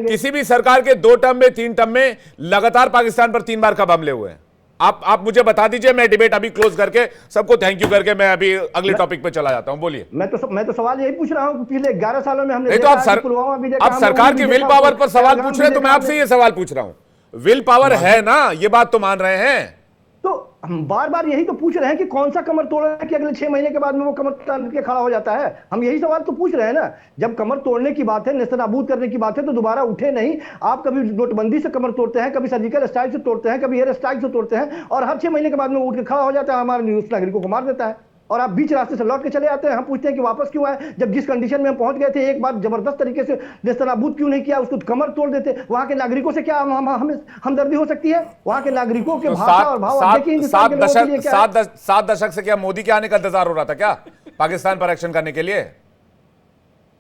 किसी भी सरकार के 2 टर्म में 3 टर्म में लगातार पाकिस्तान पर 3 बार कब हमले हुए हैं? आप मुझे बता दीजिए। मैं डिबेट अभी क्लोज करके सबको थैंक यू करके मैं अभी अगले टॉपिक पे चला जाता हूं। बोलिए। मैं तो सवाल यही पूछ रहा हूं कि पिछले 11 सालों में हमने नहीं तो देखा आप है कि पुलवामा भी देखा, आप हम सरकार लोगों की ने विल देखा, पावर पर सवाल पहलगाम पूछ रहे हैं, भी तो मैं देखा आपसे ये सवाल पूछ रहा हूं। विल पावर है ना, ये बात तो मान रहे हैं। तो हम बार बार यही तो पूछ रहे हैं कि कौन सा कमर तोड़ रहा है कि अगले 6 महीने के बाद में वो कमर तान के खड़ा हो जाता है। हम यही सवाल तो पूछ रहे हैं ना। जब कमर तोड़ने की बात है, नेस्तनाबूद करने की बात है, तो दोबारा उठे नहीं। आप कभी नोटबंदी से कमर तोड़ते हैं, कभी सर्जिकल स्ट्राइक से तोड़ते हैं, कभी एयर स्ट्राइक से तोड़ते हैं, और हर 6 महीने के बाद में उठ के खड़ा हो जाता है, हमारे नागरिकों को मार देता है, और आप बीच रास्ते से लौट के चले आते हैं। हम पूछते हैं कि वापस क्यों आए, जब जिस कंडीशन में हम पहुंच गए थे, एक बार जबरदस्त तरीके से नेस्तनाबूद क्यों नहीं किया, उसको कमर तोड़ देते। वहां के नागरिकों से क्या हमें हमदर्दी हो सकती है? वहां के नागरिकों के तो भाषा और भाव आप देखिए हिंदुस्तान के लोगों के लिए क्या है? 7 दशक से क्या मोदी के आने का इंतजार हो रहा था क्या पाकिस्तान पर एक्शन करने के लिए?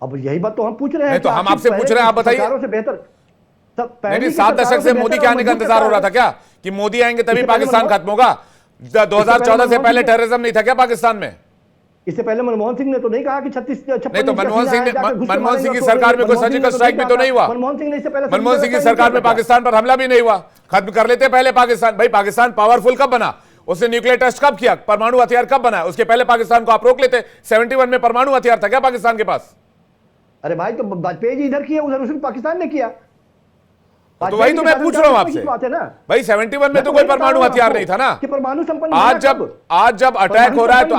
अब यही बात तो हम पूछ रहे हैं। नहीं तो कि हम आपकी आपसे पूछ रहे हैं, आप बताइए। सरकारों से बेहतर नहीं 7 दशक से मोदी के आने का इंतजार हो रहा था क्या कि मोदी आएंगे तभी पाकिस्तान खत्म होगा? 2014 से पहले टेररिज्म नहीं था क्या पाकिस्तान में? इससे पहले मनमोहन सिंह ने तो नहीं कहा कि 36 नहीं तो मनमोहन सिंह की सरकार में कोई सर्जिकल स्ट्राइक भी तो नहीं हुआ। मनमोहन सिंह ने इससे पहले मनमोहन सिंह की सरकार में पाकिस्तान पर हमला भी नहीं हुआ। खत्म कर लेते पहले पाकिस्तान। भाई पाकिस्तान पावरफुल कब बना? उसने न्यूक्लियर टेस्ट कब किया? परमाणु हथियार कब बना? उसके पहले पाकिस्तान को आप रोक लेते। 71 में परमाणु हथियार था क्या पाकिस्तान के पास? अरे भाई तो वाजपेयी जी इधर किया, उधर उसने पाकिस्तान ने किया। तो वही तो मैं पूछ रहा हूं आपसे। भाई 71 में तो कोई परमाणु हथियार नहीं था ना। परमाणु संपन्न आज जब अटैक हो रहा है तो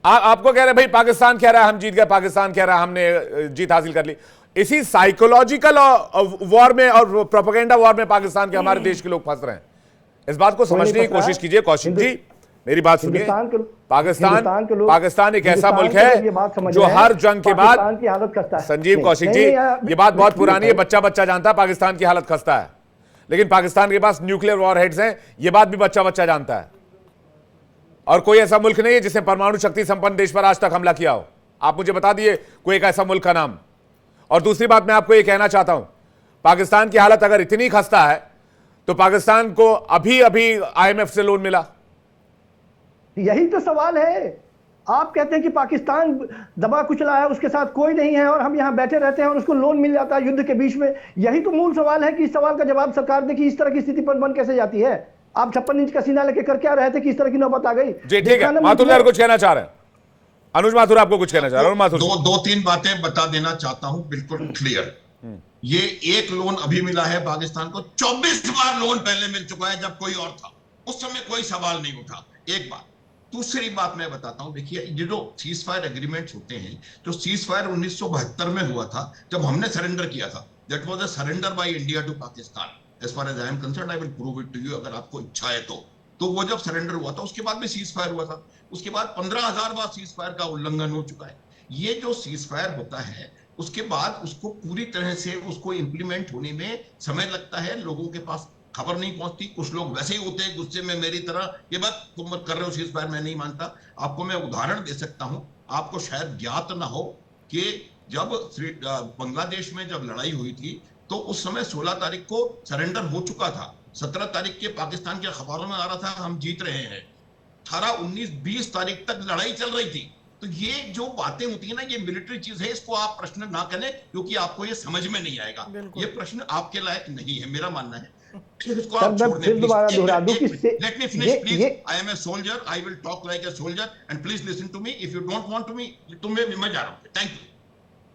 आपको कह रहे हैं भाई पाकिस्तान कह रहा है हम जीत गए, पाकिस्तान कह रहा है हमने जीत हासिल कर ली। इसी साइकोलॉजिकल वॉर में और प्रोपेगेंडा वॉर में पाकिस्तान के हमारे देश के लोग फंस रहे हैं। इस बात को समझने की कोशिश कीजिए कौशिक जी, मेरी बात सुनिए। पाकिस्तान एक ऐसा मुल्क है जो हर जंग के बाद, संजीव कौशिक जी ये बात बहुत पुरानी है, बच्चा बच्चा जानता है पाकिस्तान की हालत खस्ता है, लेकिन पाकिस्तान के पास न्यूक्लियर वॉर हेड्स हैं, ये बात भी बच्चा बच्चा जानता है। और कोई ऐसा मुल्क नहीं है जिसने परमाणु शक्ति संपन्न देश पर आज तक हमला किया हो। आप मुझे बता दिए कोई एक ऐसा मुल्क का नाम। और दूसरी बात मैं आपको ये कहना चाहता हूं, पाकिस्तान की हालत अगर इतनी खस्ता है तो पाकिस्तान को अभी अभी IMF से लोन मिला। यही तो सवाल है। आप कहते हैं कि पाकिस्तान दबा कुचला है, उसके साथ कोई नहीं है और हम यहाँ बैठे रहते हैं और उसको लोन मिल जाता है युद्ध के बीच में। यही तो मूल सवाल है कि इस सवाल का जवाब सरकार दे कि इस तरह की स्थिति पर बन कैसे जाती है। आप 56 इंच का सीना लेके कर क्या रहे थे कि इस तरह की नौबत आ गई। जी ठीक है, माथुर सर कुछ कहना चाह रहे हैं। अनुज माथुर आपको कुछ कहना चाह रहे हैं। दो तीन बातें बता देना चाहता हूं बिल्कुल क्लियर। ये एक लोन अभी मिला है पाकिस्तान को, 24 बार लोन पहले मिल चुका है जब कोई और था, उस समय कोई सवाल नहीं उठा। एक बात। दूसरी बात मैं बताता हूं, देखिए ये जो सीज फायर एग्रीमेंट्स होते हैं, जो सीज फायर 1972 में हुआ था जब हमने सरेंडर किया था, that was a surrender by India to Pakistan. As far as I am concerned I will prove it to you, अगर आपको इच्छा है तो वो जब सरेंडर हुआ था उसके बाद भी सीज फायर हुआ था। उसके बाद 15,000 बार सीज फायर का उल्लंघन हो चुका है। ये जो सीज फायर होता है उसके बाद उसको पूरी तरह से उसको इंप्लीमेंट होने में समय लगता है, लोगों के पास खबर नहीं पहुंचती। कुछ लोग वैसे ही होते हैं गुस्से में मेरी तरह, ये बात तुम मत कर रहे हो सीज फायर, मैं नहीं मानता। आपको मैं उदाहरण दे सकता हूं, आपको शायद ज्ञात ना हो कि जब बांग्लादेश में जब लड़ाई हुई थी तो उस समय 16 तारीख को सरेंडर हो चुका था। 17 तारीख के पाकिस्तान के अखबारों में आ रहा था हम जीत रहे हैं। 18, 19, 20 तारीख तक लड़ाई चल रही थी। तो ये जो बातें होती है ना, ये मिलिट्री चीज है, इसको आप प्रश्न ना करें क्योंकि आपको ये समझ में नहीं आएगा। ये प्रश्न आपके लायक नहीं है, मेरा मानना है। इसको आप छोड़ दें। Let me finish please. I am a soldier, I will talk like a soldier and please listen to me. If you don't want to me, मैं जा रहा हूं। Thank you.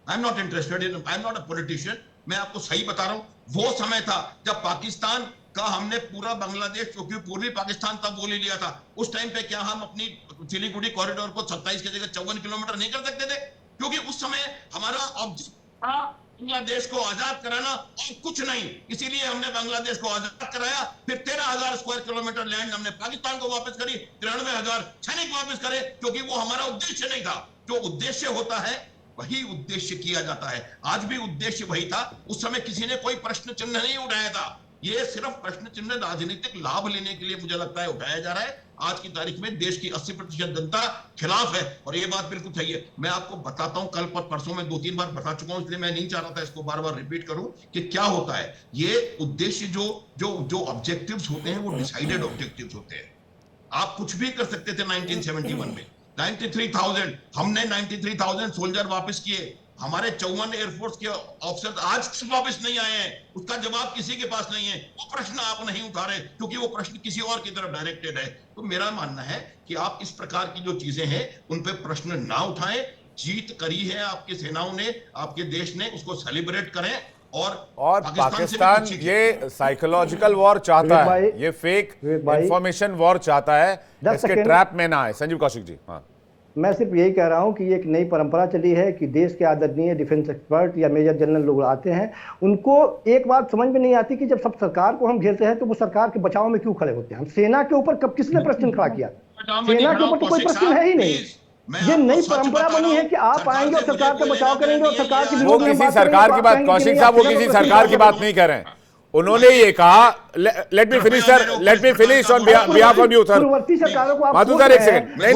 I am not interested in, I am not a politician. मैं आपको सही बता रहा हूं, वो समय था जब पाकिस्तान का हमने पूरा बांग्लादेश, क्योंकि पूर्वी पाकिस्तान तब बोल ही लिया था। उस टाइम पे क्या हम अपनी सिलीगुड़ी कॉरिडोर को 27 की जगह 54 किलोमीटर नहीं कर सकते थे? क्योंकि उस समय हमारा ऑब्जेक्ट था बांग्लादेश को आजाद कराना और कुछ नहीं। इसीलिए हमने बांग्लादेश को आजाद कराया। फिर 13,000 स्क्वायर किलोमीटर लैंड हमने पाकिस्तान को वापस करी, 93,000 सैनिक वापस करे, क्योंकि वो हमारा उद्देश्य नहीं था। जो उद्देश्य होता है वही उद्देश्य किया जाता है। आज भी उद्देश्य वही था। उस समय किसी ने कोई प्रश्न चिन्ह नहीं उठाया था। ये सिर्फ प्रश्न चिन्ह राजनीतिक लाभ लेने के लिए मुझे लगता है उठाया जा रहा है। आज की तारीख में देश की 80% जनता खिलाफ है और ये बात बिल्कुल सही है। मैं आपको बताता हूं, कल परसों में 2-3 बार बता चुका हूं, इसलिए मैं नहीं चाह रहा था इसको बार बार रिपीट करूं कि क्या होता है। ये उद्देश्य जो ऑब्जेक्टिव्स होते हैं वो डिसाइडेड ऑब्जेक्टिव्स होते हैं। आप कुछ भी कर सकते थे 1971 में। 93,000 हमने 93,000 सोल्जर वापस किए। हमारे 54 एयरफोर्स के ऑफिसर आज वापस नहीं आए हैं। उसका जवाब किसी के पास नहीं है। वो प्रश्न आप नहीं उठा रहे क्योंकि वो प्रश्न किसी और की तरफ डायरेक्टेड है। तो मेरा मानना है कि आप इस प्रकार की जो चीजें हैं उन पे प्रश्न ना उठाएं। जीत करी है आपकी सेनाओं ने, आपके देश ने, उसको सेलिब्रेट करें। और पाकिस्तान ये साइकोलॉजिकल वॉर चाहता है, ये फेक इंफॉर्मेशन वॉर चाहता है, इसके ट्रैप में ना आए। संजीव कौशिक जी। हाँ, मैं सिर्फ यही कह रहा हूं कि एक नई परंपरा चली है कि देश के आदरणीय डिफेंस एक्सपर्ट या मेजर जनरल लोग आते हैं, उनको एक बात समझ में नहीं आती कि जब सब सरकार को हम घेरते हैं तो वो सरकार के बचाव में क्यों खड़े होते हैं। हम सेना के ऊपर कब किसने प्रश्न खड़ा किया? सेना के ऊपर तो कोई प्रश्न है ही नहीं। ये नई परंपरा बनी है कि आप आएंगे और सरकार का बचाव करेंगे और सरकार की वो किसी सरकार की बात, कौशिक साहब वो किसी सरकार की बात नहीं कर रहे हैं। उन्होंने ये कहा, let me finish sir, let me finish on behalf of you sir. Madhu sir एक सेकंड, नहीं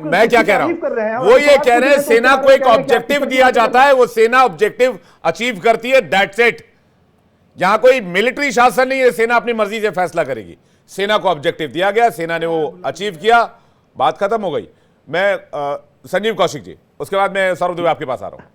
मैं क्या कह रहा हूं, वो ये कह रहे हैं सेना को एक ऑब्जेक्टिव दिया जाता है, वो सेना ऑब्जेक्टिव अचीव करती है, दैट्स इट। यहां कोई मिलिट्री शासन नहीं है, सेना अपनी मर्जी से फैसला करेगी। सेना को ऑब्जेक्टिव दिया गया, सेना ने वो अचीव किया, बात खत्म हो गई। मैं संजीव कौशिक जी, उसके बाद मैं सौरभ दुबे आपके पास आ रहा हूं।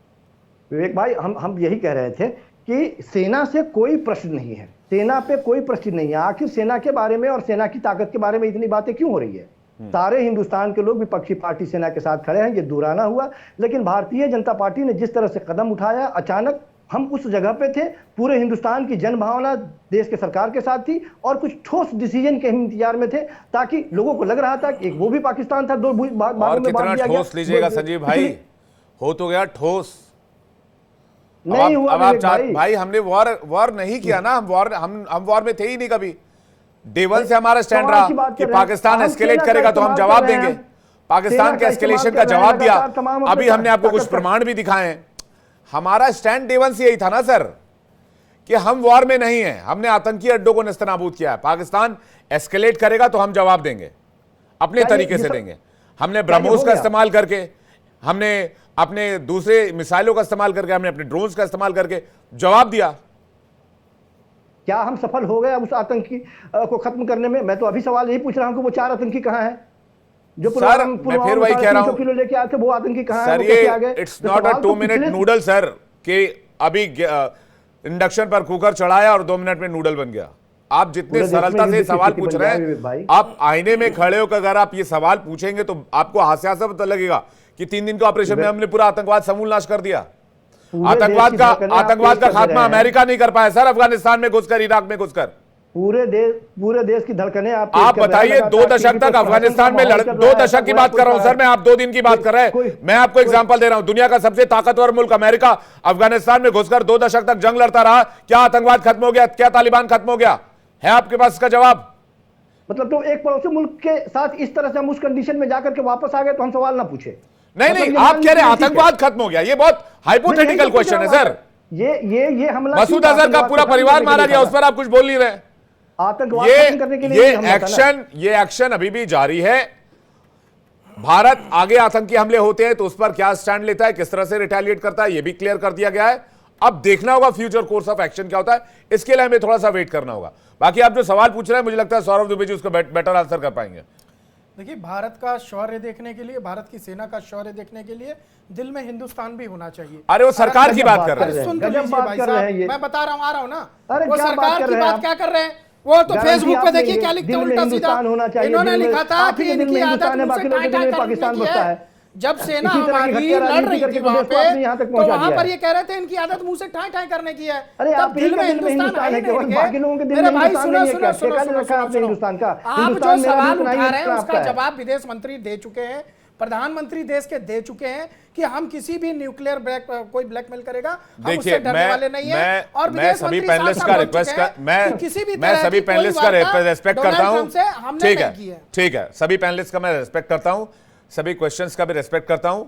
विवेक भाई, हम यही कह रहे थे कि सेना से कोई प्रश्न नहीं है, सेना पे कोई प्रश्न नहीं है। आखिर सेना के बारे में और सेना की ताकत के बारे में इतनी बातें क्यों हो रही है? सारे हिंदुस्तान के लोग विपक्षी पार्टी सेना के साथ खड़े हैं, ये दुराना हुआ। लेकिन भारतीय जनता पार्टी ने जिस तरह से कदम उठाया, अचानक हम उस जगह पे थे, पूरे हिंदुस्तान की जनभावना देश के सरकार के साथ थी और कुछ ठोस डिसीजन के इंतजार में थे, ताकि लोगों को लग रहा था कि एक वो भी पाकिस्तान था, दो और कितना ठोस लीजिएगा संजीव भाई, हो तो गया ठोस। नहीं हुआ भाई हमने वॉर नहीं किया ना, हम वॉर में थे ही नहीं कभी। डे वन से हमारा स्टैंड रहा कि पाकिस्तान एस्केलेट करेगा तो हम जवाब देंगे। पाकिस्तान के एस्केलेशन का जवाब दिया। अभी हमने आपको कुछ प्रमाण भी दिखाए हैं। हमारा स्टैंड डे वन से यही था ना सर कि हम वॉर में नहीं है, हमने आतंकी अड्डों को नेस्तनाबूद किया है। पाकिस्तान एस्केलेट करेगा तो हम जवाब देंगे। अपने क्या तरीके ये से सब- देंगे। हमने क्या ये ब्रह्मोस हो का गया? इस्तेमाल करके, हमने अपने दूसरे मिसाइलों का इस्तेमाल करके, हमने अपने ड्रोन्स का इस्तेमाल करके जवाब दिया। क्या हम सफल हो गए उस आतंकी को खत्म करने में? मैं तो अभी सवाल यही पूछ रहा हूं कि वो 4 आतंकी कहां हैं? जो सर, मैं फिर वही कह रहा हूं, 300 किलो लेके आए थे, वो आतंकी कहां हैं? सर वो कैसे आ गए? ये इट्स तो नॉट अ सवाल 2 तो मिनट पिछले- नूडल सर, कि अभी इंडक्शन पर कुकर चढ़ाया और 2 मिनट में नूडल बन गया। आप जितने पूरे देश में सरलता से युद्ध की सवाल स्थिति पूछ बन रहे जाएगी हैं, भाई। आप आईने में खड़े होकर अगर आप ये सवाल पूछेंगे तो आपको हास्यास्पद तो लगेगा कि 3 दिन के ऑपरेशन में हमने पूरा आतंकवाद समूल नाश कर दिया। पूरे आतंकवाद देश का की धड़कनें आप आतंकवाद तेज का कर दे खात्मा रहे हैं। अमेरिका नहीं कर पाया सर, अफगानिस्तान में घुसकर, इराक में घुसकर। पूरे देश की धड़कनें आप तेज आप कर रहे हैं। बताइए, लगातार 2 दशक टीवी तक पे अफगानिस्तान में प्रहसन का माहौल 2 चल रहा है, दशक की ऐसा बात कर रहा हूं कोई सर मैं, आप 2 दिन की बात कर रहे कोई- हैं। मैं आपको एग्जांपल दे रहा हूं, दुनिया का सबसे ताकतवर मुल्क अमेरिका अफगानिस्तान में घुसकर 2 दशक तक जंग लड़ता रहा। क्या आतंकवाद खत्म हो गया? क्या तालिबान खत्म हो गया? है आपके पास इसका जवाब? मतलब तो एक पड़ोसी मुल्क के साथ इस तरह से हम उस कंडीशन में जाकर के वापस आ गए तो हम सवाल ना पूछे? नहीं मतलब नहीं, ये आप मान कह रहे हैं लीजिए ठीक है। आतंकवाद खत्म हो गया, ये बहुत हाइपोथेटिकल यही तो क्वेश्चन है पूछ रहा सर। हूं। ये हमला मसूद क्यों अजहर का आतंकवाद पूरा खत्म परिवार करने के मारा लिए गया, था? उस पर आप कुछ बोल नहीं रहे। आतंकवाद खत्म करने के लिए ये ही हमला था ना। एक्शन अभी भी जारी है। भारत आगे आतंकी हमले होते हैं तो उस पर क्या स्टैंड लेता है, किस तरह से रिटेलिएट करता है, यह भी क्लियर कर दिया गया है। अब देखना होगा फ्यूचर कोर्स ऑफ एक्शन क्या होता है, इसके लिए हमें थोड़ा सा वेट करना होगा। बाकी आप जो सवाल पूछ रहे हैं, मुझे लगता है सौरभ दुबे जी उसको बेटर आंसर कर पाएंगे। देखिए, भारत का शौर्य देखने के लिए, भारत की सेना का शौर्य देखने के लिए दिल में हिंदुस्तान भी होना चाहिए। अरे वो सरकार की बात कर रहे अरे हैं। सुन तो गजब लीजिए बात भाई कर रहे हैं साहब, ये। मैं बता रहा हूँ, आ रहा हूँ ना। अरे वो क्या बात सरकार कर की रहे हैं बात आप? क्या कर रहे हैं? वो तो गारंटी फेसबुक पे आपने देखिए ये क्या लिखते दिल हैं में उल्टा सीधा। हिंदुस्तान होना चाहिए, इन्होंने दिल में- लिखा था आप ही कि के दिल में इनकी आदत हिंदुस्तान है, मुझसे बाकी लोगों के टाई दिल में टाई पाकिस्तान करने की बसता है। है। जब सेना इसी तरह की हमारी घटिया लड़ राजनीति रही करके थी तो वहां देश को आपने यहाँ पे, तक तो पहुंचा वहां दिया पर है। ये कह रहे थे इनकी आदत मुंह से टाई टाई करने की है। अरे तब आप ही के दिल में हिंदुस्तान है, केवल बाकी लोगों के दिल में मेरे भाई हिंदुस्तान सुनो नहीं है क्या? सुनो ठेका सुनो ले रखा है सुनो आपने सुनो। हिंदुस्तान का? आप जो हिंदुस्तान मेरा सवाल भी उतना ही उठा रहे हैं जितना उसका आपका है। जवाब विदेश मंत्री दे चुके हैं, प्रधानमंत्री देश के दे चुके हैं कि हम किसी भी न्यूक्लियर कोई ब्लैकमेल करेगा हम देखिए, उससे डरने वाले नहीं है। और मैं विदेश सभी मंत्री पैनलिस्ट साफ का बोल रिक्वेस्ट चुके हैं कर कि किसी भी मैं तरह सभी की कोई पैनलिस्ट का वार्ता रेस्पेक्ट करता डोनाल्ड हूं। ट्रंप से हमने ठीक नहीं की है, है। ठीक है, सभी पैनलिस्ट का मैं रेस्पेक्ट करता हूं, सभी क्वेश्चंस का भी रेस्पेक्ट करता हूं।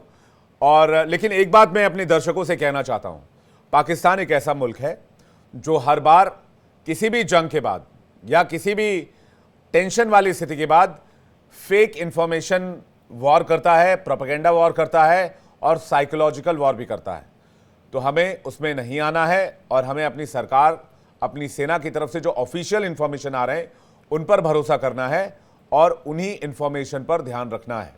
और लेकिन एक बात मैं अपने दर्शकों से कहना चाहता हूं, पाकिस्तान एक ऐसा मुल्क है जो हर बार किसी भी जंग के बाद या किसी भी टेंशन वाली स्थिति के बाद फेक इंफॉर्मेशन वॉर करता है, प्रोपेगेंडा वॉर करता है और साइकोलॉजिकल वॉर भी करता है। तो हमें उसमें नहीं आना है और हमें अपनी सरकार, अपनी सेना की तरफ से जो ऑफिशियल इंफॉर्मेशन आ रहे हैं उन पर भरोसा करना है और उन्हीं इंफॉर्मेशन पर ध्यान रखना है।